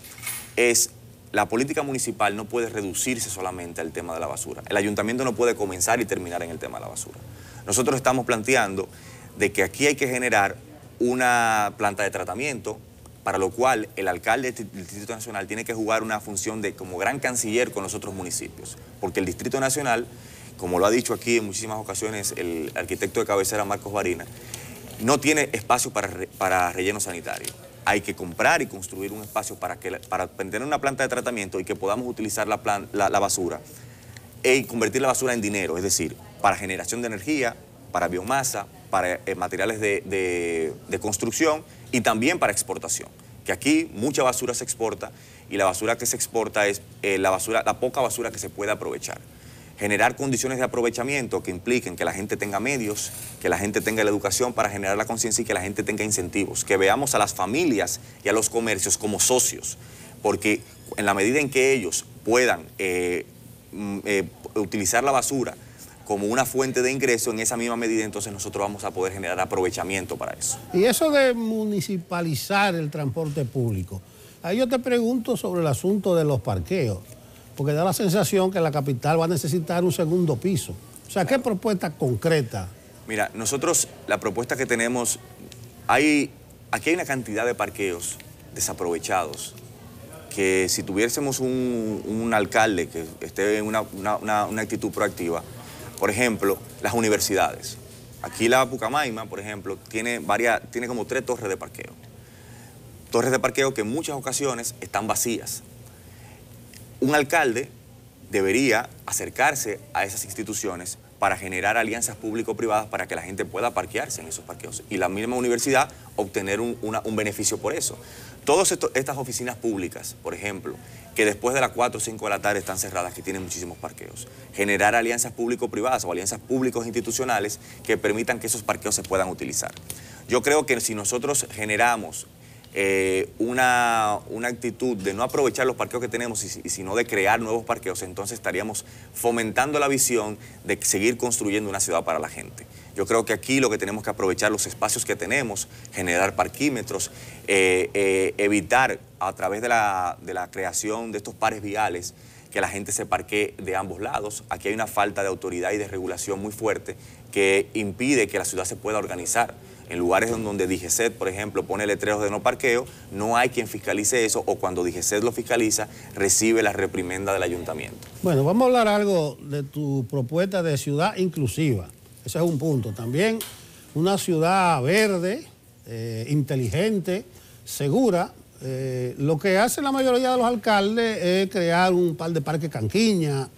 es la política municipal no puede reducirse solamente al tema de la basura. El ayuntamiento no puede comenzar y terminar en el tema de la basura. Nosotros estamos planteando de que aquí hay que generar una planta de tratamiento, para lo cual el alcalde del Distrito Nacional tiene que jugar una función de como gran canciller con los otros municipios. Porque el Distrito Nacional, como lo ha dicho aquí en muchísimas ocasiones el arquitecto de cabecera Marcos Barina, no tiene espacio para relleno sanitario. Hay que comprar y construir un espacio para tener una planta de tratamiento y que podamos utilizar la basura y convertir la basura en dinero, es decir, para generación de energía, para biomasa, para materiales de construcción y también para exportación. Que aquí mucha basura se exporta y la basura que se exporta es la poca basura que se puede aprovechar. Generar condiciones de aprovechamiento que impliquen que la gente tenga medios, que la gente tenga la educación para generar la conciencia y que la gente tenga incentivos, que veamos a las familias y a los comercios como socios, porque en la medida en que ellos puedan utilizar la basura como una fuente de ingreso, en esa misma medida entonces nosotros vamos a poder generar aprovechamiento para eso. Y eso de municipalizar el transporte público, ahí yo te pregunto sobre el asunto de los parqueos, porque da la sensación que la capital va a necesitar un segundo piso. O sea, ¿qué propuesta concreta? Mira, nosotros la propuesta que tenemos, aquí hay una cantidad de parqueos desaprovechados que si tuviésemos un alcalde que esté en una actitud proactiva, por ejemplo, las universidades. Aquí la Pucamaima, por ejemplo, tiene como 3 torres de parqueo. Torres de parqueo que en muchas ocasiones están vacías. Un alcalde debería acercarse a esas instituciones para generar alianzas público-privadas para que la gente pueda parquearse en esos parqueos y la misma universidad obtener un beneficio por eso. Todas estas oficinas públicas, por ejemplo, que después de las 4 o 5 de la tarde están cerradas, que tienen muchísimos parqueos. Generar alianzas público-privadas o alianzas públicos institucionales que permitan que esos parqueos se puedan utilizar. Yo creo que si nosotros generamos una actitud de no aprovechar los parqueos que tenemos sino de crear nuevos parqueos, entonces estaríamos fomentando la visión de seguir construyendo una ciudad para la gente. Yo creo que aquí lo que tenemos que aprovechar los espacios que tenemos, generar parquímetros, evitar a través de la creación de estos pares viales que la gente se parquee de ambos lados. Aquí hay una falta de autoridad y de regulación muy fuerte que impide que la ciudad se pueda organizar. En lugares donde DGCET, por ejemplo, pone letreros de no parqueo, no hay quien fiscalice eso, o cuando DGCET lo fiscaliza, recibe la reprimenda del ayuntamiento. Bueno, vamos a hablar algo de tu propuesta de ciudad inclusiva. Ese es un punto. También una ciudad verde, inteligente, segura. Lo que hace la mayoría de los alcaldes es crear un par de parques Canquiña,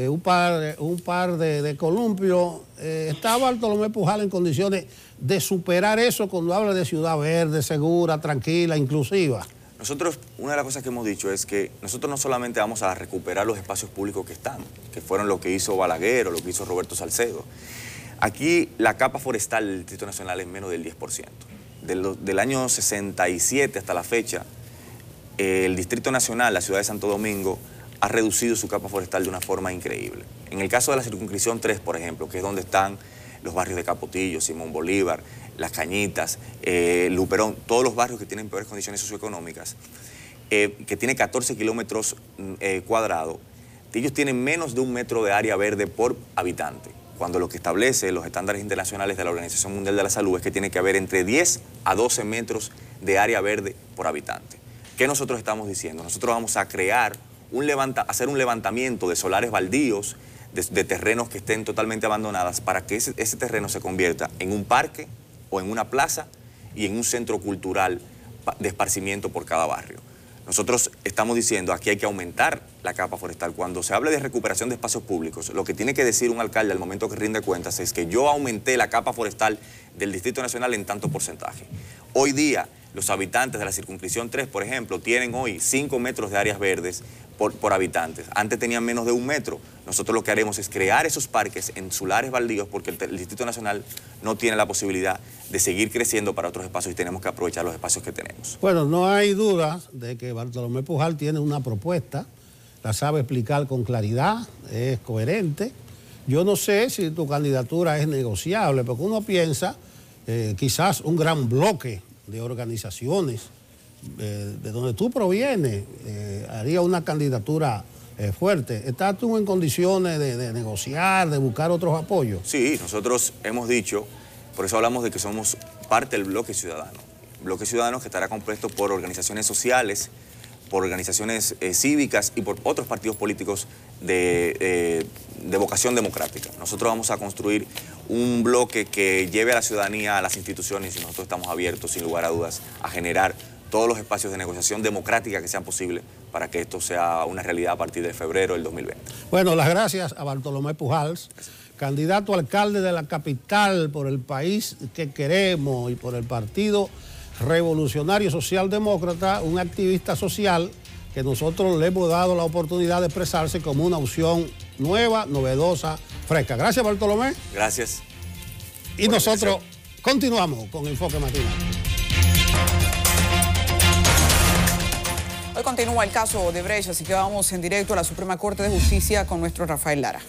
un par de columpios. Está Bartolomé Pujal en condiciones de superar eso cuando habla de ciudad verde, segura, tranquila, inclusiva. Nosotros, una de las cosas que hemos dicho es que nosotros no solamente vamos a recuperar los espacios públicos que están, que fueron lo que hizo Balaguer o lo que hizo Roberto Salcedo. Aquí la capa forestal del Distrito Nacional es menos del 10%. Del año 67 hasta la fecha, el Distrito Nacional, la ciudad de Santo Domingo, ha reducido su capa forestal de una forma increíble. En el caso de la circunscripción 3, por ejemplo, que es donde están los barrios de Capotillo, Simón Bolívar, Las Cañitas, Luperón, todos los barrios que tienen peores condiciones socioeconómicas, que tiene 14 kilómetros cuadrados, ellos tienen menos de 1 metro de área verde por habitante, cuando lo que establece los estándares internacionales de la Organización Mundial de la Salud es que tiene que haber entre 10 a 12 metros de área verde por habitante. ¿Qué nosotros estamos diciendo? Nosotros vamos a crear hacer un levantamiento de solares baldíos, de terrenos que estén totalmente abandonadas, para que ese terreno se convierta en un parque o en una plaza y en un centro cultural de esparcimiento por cada barrio. Nosotros estamos diciendo, aquí hay que aumentar la capa forestal. Cuando se hable de recuperación de espacios públicos, lo que tiene que decir un alcalde al momento que rinde cuentas es que yo aumenté la capa forestal del Distrito Nacional en tanto porcentaje. Hoy día, los habitantes de la circunscripción 3, por ejemplo, tienen hoy 5 metros de áreas verdes por habitantes. Antes tenían menos de 1 metro. Nosotros lo que haremos es crear esos parques en solares baldíos porque el Distrito Nacional no tiene la posibilidad de seguir creciendo para otros espacios y tenemos que aprovechar los espacios que tenemos. Bueno, no hay duda de que Bartolomé Pujal tiene una propuesta, la sabe explicar con claridad, es coherente. Yo no sé si tu candidatura es negociable, porque uno piensa quizás un gran bloque de organizaciones de donde tú provienes haría una candidatura fuerte. ¿Estás tú en condiciones de negociar, de buscar otros apoyos? Sí, nosotros hemos dicho, por eso hablamos de que somos parte del bloque ciudadano. Bloque ciudadano que estará compuesto por organizaciones sociales, por organizaciones cívicas y por otros partidos políticos de vocación democrática. Nosotros vamos a construir un bloque que lleve a la ciudadanía a las instituciones y nosotros estamos abiertos, sin lugar a dudas, a generar todos los espacios de negociación democrática que sean posibles para que esto sea una realidad a partir de febrero del 2020. Bueno, las gracias a Bartolomé Pujals, candidato a alcalde de la capital por el país que queremos y por el Partido Revolucionario Socialdemócrata, un activista social que nosotros le hemos dado la oportunidad de expresarse como una opción nueva, novedosa, fresca. Gracias, Bartolomé. Gracias. Y nosotros continuamos con Enfoque Matinal. Hoy continúa el caso Odebrecht, así que vamos en directo a la Suprema Corte de Justicia con nuestro Rafael Lara.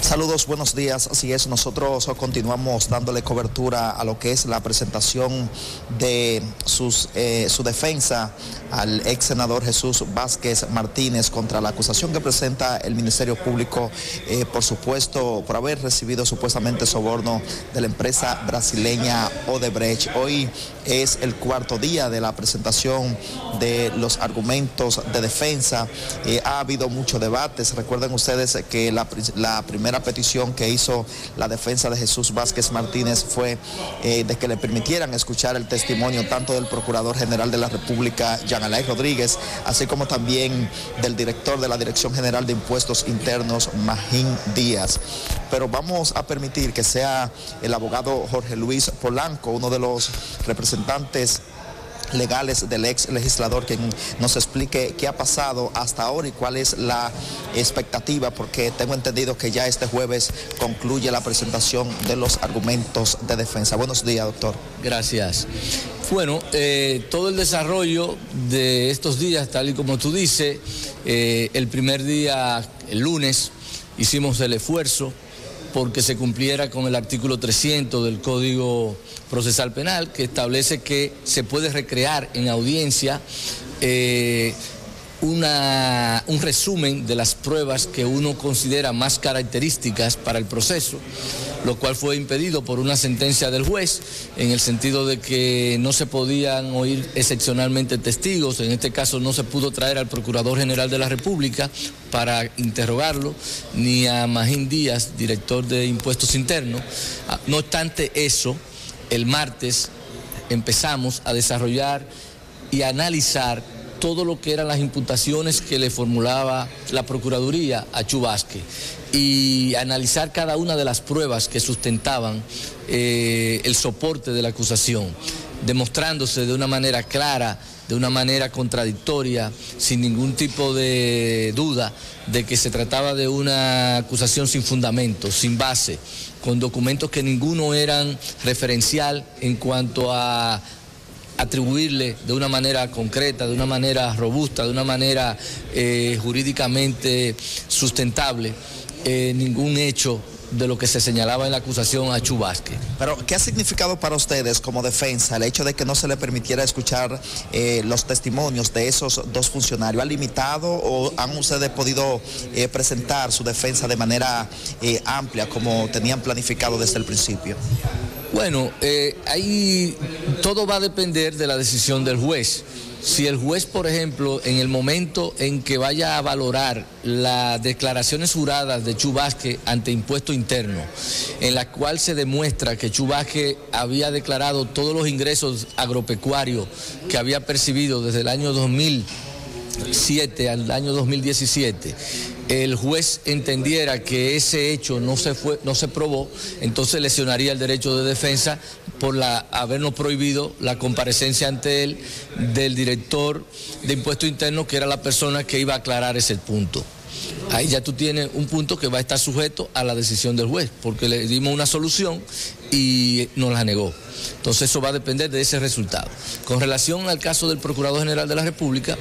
Saludos, buenos días. Así es, nosotros continuamos dándole cobertura a lo que es la presentación de su defensa al ex senador Jesús Vázquez Martínez contra la acusación que presenta el Ministerio Público, por supuesto, por haber recibido supuestamente soborno de la empresa brasileña Odebrecht. Hoy es el cuarto día de la presentación de los argumentos de defensa. Ha habido muchos debates. Recuerden ustedes que la primera petición que hizo la defensa de Jesús Vázquez Martínez fue de que le permitieran escuchar el testimonio tanto del Procurador General de la República, Jean Alain Rodríguez, así como también del director de la Dirección General de Impuestos Internos, Magín Díaz. Pero vamos a permitir que sea el abogado Jorge Luis Polanco, uno de los representantes legales del ex legislador, quien nos explique qué ha pasado hasta ahora y cuál es la expectativa, porque tengo entendido que ya este jueves concluye la presentación de los argumentos de defensa. Buenos días, doctor. Gracias. Bueno, todo el desarrollo de estos días, tal y como tú dices, el primer día, el lunes, hicimos el esfuerzo porque se cumpliera con el artículo 300 del Código Procesal Penal, que establece que se puede recrear en audiencia un resumen de las pruebas que uno considera más características para el proceso, lo cual fue impedido por una sentencia del juez, en el sentido de que no se podían oír excepcionalmente testigos. En este caso no se pudo traer al Procurador General de la República para interrogarlo, ni a Magín Díaz, director de Impuestos Internos. No obstante eso, el martes empezamos a desarrollar y a analizar todo lo que eran las imputaciones que le formulaba la Procuraduría a Chu Vázquez y analizar cada una de las pruebas que sustentaban el soporte de la acusación, demostrándose de una manera clara, de una manera contradictoria, sin ningún tipo de duda de que se trataba de una acusación sin fundamento, sin base, con documentos que ninguno eran referencial en cuanto a atribuirle de una manera concreta, de una manera robusta, de una manera jurídicamente sustentable, ningún hecho de lo que se señalaba en la acusación a Chu Vázquez. Pero, ¿qué ha significado para ustedes como defensa el hecho de que no se le permitiera escuchar los testimonios de esos dos funcionarios? ¿Ha limitado o han ustedes podido presentar su defensa de manera amplia como tenían planificado desde el principio? Bueno, ahí todo va a depender de la decisión del juez. Si el juez, por ejemplo, en el momento en que vaya a valorar las declaraciones juradas de Chu Vázquez ante Impuesto Interno, en la cual se demuestra que Chu Vázquez había declarado todos los ingresos agropecuarios que había percibido desde el año 2007 al año 2017, el juez entendiera que ese hecho no se probó, entonces lesionaría el derecho de defensa por habernos prohibido la comparecencia ante él del director de Impuesto Interno, que era la persona que iba a aclarar ese punto. Ahí ya tú tienes un punto que va a estar sujeto a la decisión del juez, porque le dimos una solución y nos la negó. Entonces eso va a depender de ese resultado. Con relación al caso del Procurador General de la República,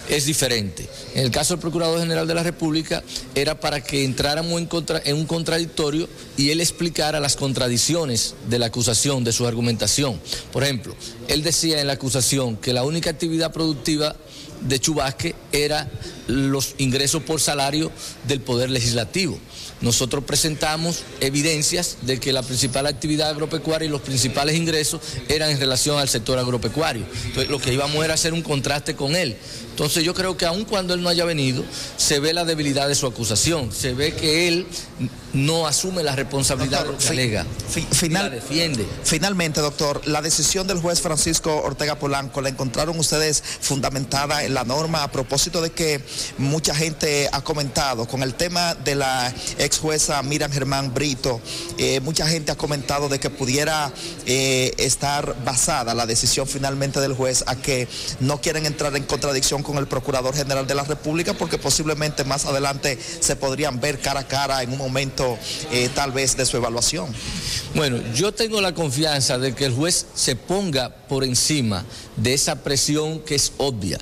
es diferente. En el caso del Procurador General de la República era para que entráramos en un contradictorio y él explicara las contradicciones de la acusación, de su argumentación. Por ejemplo, él decía en la acusación que la única actividad productiva de Chu Vázquez era los ingresos por salario del Poder Legislativo. Nosotros presentamos evidencias de que la principal actividad agropecuaria y los principales ingresos eran en relación al sector agropecuario. Entonces, lo que íbamos era hacer un contraste con él. Entonces yo creo que aun cuando él no haya venido, se ve la debilidad de su acusación, se ve que él no asume la responsabilidad de lo que alega, la defiende. Finalmente, doctor, la decisión del juez Francisco Ortega Polanco, ¿la encontraron ustedes fundamentada en la norma a propósito de que mucha gente ha comentado con el tema de la ex jueza Miriam Germán Brito? Mucha gente ha comentado de que pudiera estar basada la decisión finalmente del juez a que no quieren entrar en contradicción con el Procurador General de la República porque posiblemente más adelante se podrían ver cara a cara en un momento tal vez de su evaluación. Bueno, yo tengo la confianza de que el juez se ponga por encima de esa presión que es obvia.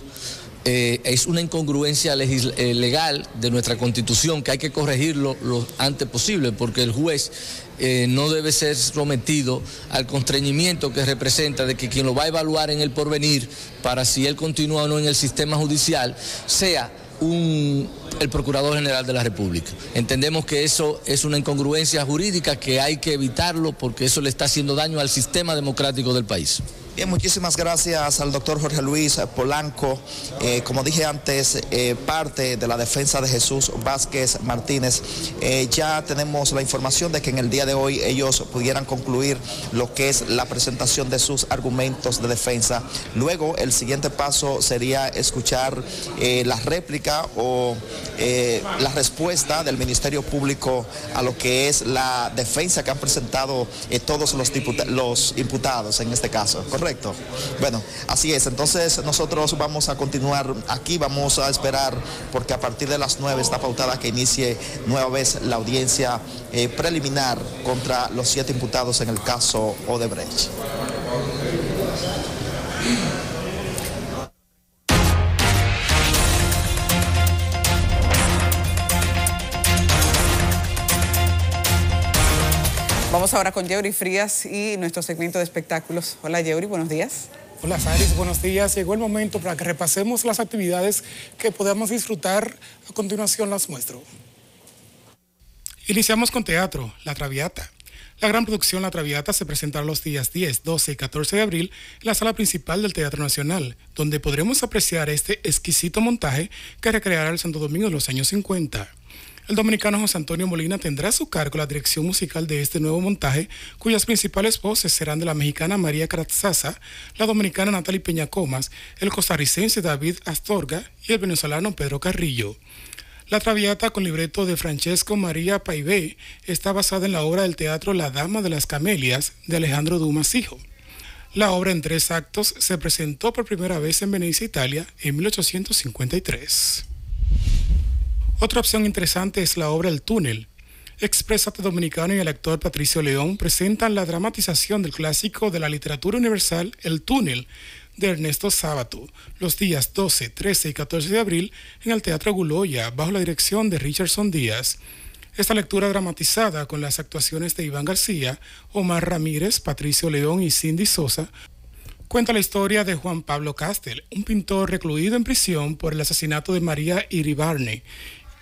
Es una incongruencia legal de nuestra Constitución que hay que corregirlo lo antes posible, porque el juez no debe ser sometido al constreñimiento que representa de que quien lo va a evaluar en el porvenir para si él continúa o no en el sistema judicial sea el Procurador General de la República. Entendemos que eso es una incongruencia jurídica que hay que evitarlo porque eso le está haciendo daño al sistema democrático del país. Bien, muchísimas gracias al doctor Jorge Luis Polanco. Como dije antes, parte de la defensa de Jesús Vázquez Martínez. Ya tenemos la información de que en el día de hoy ellos pudieran concluir lo que es la presentación de sus argumentos de defensa. Luego, el siguiente paso sería escuchar la réplica o la respuesta del Ministerio Público a lo que es la defensa que han presentado todos los imputados en este caso, ¿correcto? Bueno, así es. Entonces nosotros vamos a continuar aquí, vamos a esperar porque a partir de las 9 está pautada que inicie nueva vez la audiencia preliminar contra los 7 imputados en el caso Odebrecht. Vamos ahora con Yeuri Frías y nuestro segmento de espectáculos. Hola Yeuri, buenos días. Hola Saris, buenos días. Llegó el momento para que repasemos las actividades que podamos disfrutar. A continuación las muestro. Iniciamos con teatro, La Traviata. La gran producción La Traviata se presentará los días 10, 12 y 14 de abril en la sala principal del Teatro Nacional, donde podremos apreciar este exquisito montaje que recreará el Santo Domingo de los años 50. El dominicano José Antonio Molina tendrá a su cargo la dirección musical de este nuevo montaje, cuyas principales voces serán de la mexicana María Carazaza, la dominicana Natalie Peñacomas, el costarricense David Astorga y el venezolano Pedro Carrillo. La Traviata, con libreto de Francesco María Paivé, está basada en la obra del teatro La Dama de las Camelias de Alejandro Dumas Hijo. La obra en 3 actos se presentó por primera vez en Venecia, Italia, en 1853. Otra opción interesante es la obra El Túnel. Exprésate Dominicano y el actor Patricio León presentan la dramatización del clásico de la literatura universal El Túnel, de Ernesto Sábato, los días 12, 13 y 14 de abril en el Teatro Guloya, bajo la dirección de Richardson Díaz. Esta lectura dramatizada con las actuaciones de Iván García, Omar Ramírez, Patricio León y Cindy Sosa, cuenta la historia de Juan Pablo Castel, un pintor recluido en prisión por el asesinato de María Iribarne,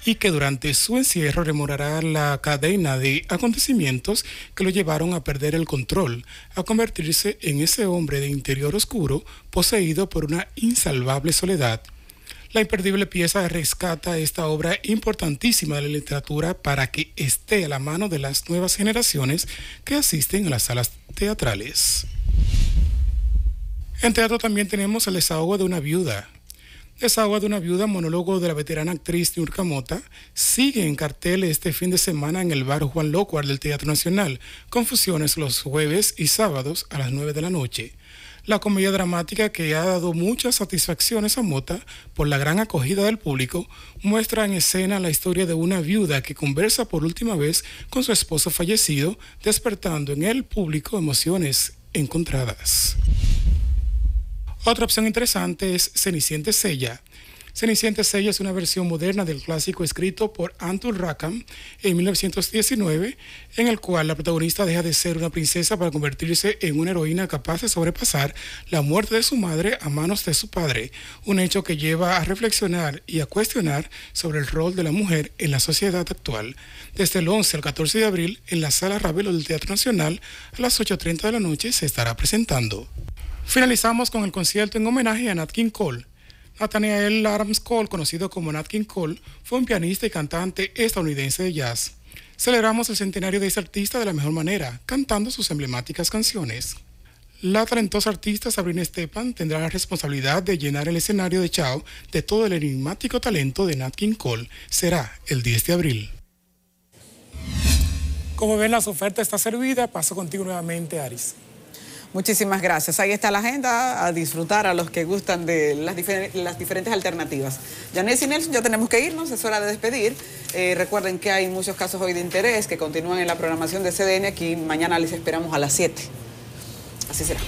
y que durante su encierro rememorará la cadena de acontecimientos que lo llevaron a perder el control, a convertirse en ese hombre de interior oscuro poseído por una insalvable soledad. La imperdible pieza rescata esta obra importantísima de la literatura para que esté a la mano de las nuevas generaciones que asisten a las salas teatrales. En teatro también tenemos El Desahogo de una Viuda. Desahogo de una Viuda, monólogo de la veterana actriz Niurka Mota, sigue en cartel este fin de semana en el bar Juan Locuar del Teatro Nacional, con funciones los jueves y sábados a las 9 de la noche. La comedia dramática, que ha dado muchas satisfacciones a Mota por la gran acogida del público, muestra en escena la historia de una viuda que conversa por última vez con su esposo fallecido, despertando en el público emociones encontradas. Otra opción interesante es Cenicienta Sella. Cenicienta Sella es una versión moderna del clásico escrito por Anton Rackham en 1919, en el cual la protagonista deja de ser una princesa para convertirse en una heroína capaz de sobrepasar la muerte de su madre a manos de su padre, un hecho que lleva a reflexionar y a cuestionar sobre el rol de la mujer en la sociedad actual. Desde el 11 al 14 de abril, en la Sala Ravelo del Teatro Nacional, a las 8:30 de la noche se estará presentando. Finalizamos con el concierto en homenaje a Nat King Cole. Nathaniel Adams Cole, conocido como Nat King Cole, fue un pianista y cantante estadounidense de jazz. Celebramos el centenario de este artista de la mejor manera, cantando sus emblemáticas canciones. La talentosa artista Sabrina Stepan tendrá la responsabilidad de llenar el escenario de Chao de todo el enigmático talento de Nat King Cole. Será el 10 de abril. Como ven, las ofertas está servida. Paso contigo nuevamente, Aris. Muchísimas gracias. Ahí está la agenda, a disfrutar a los que gustan de las diferentes alternativas. Yanes y Nelson, ya tenemos que irnos, es hora de despedir. Recuerden que hay muchos casos hoy de interés que continúan en la programación de CDN. Aquí mañana les esperamos a las 7. Así será.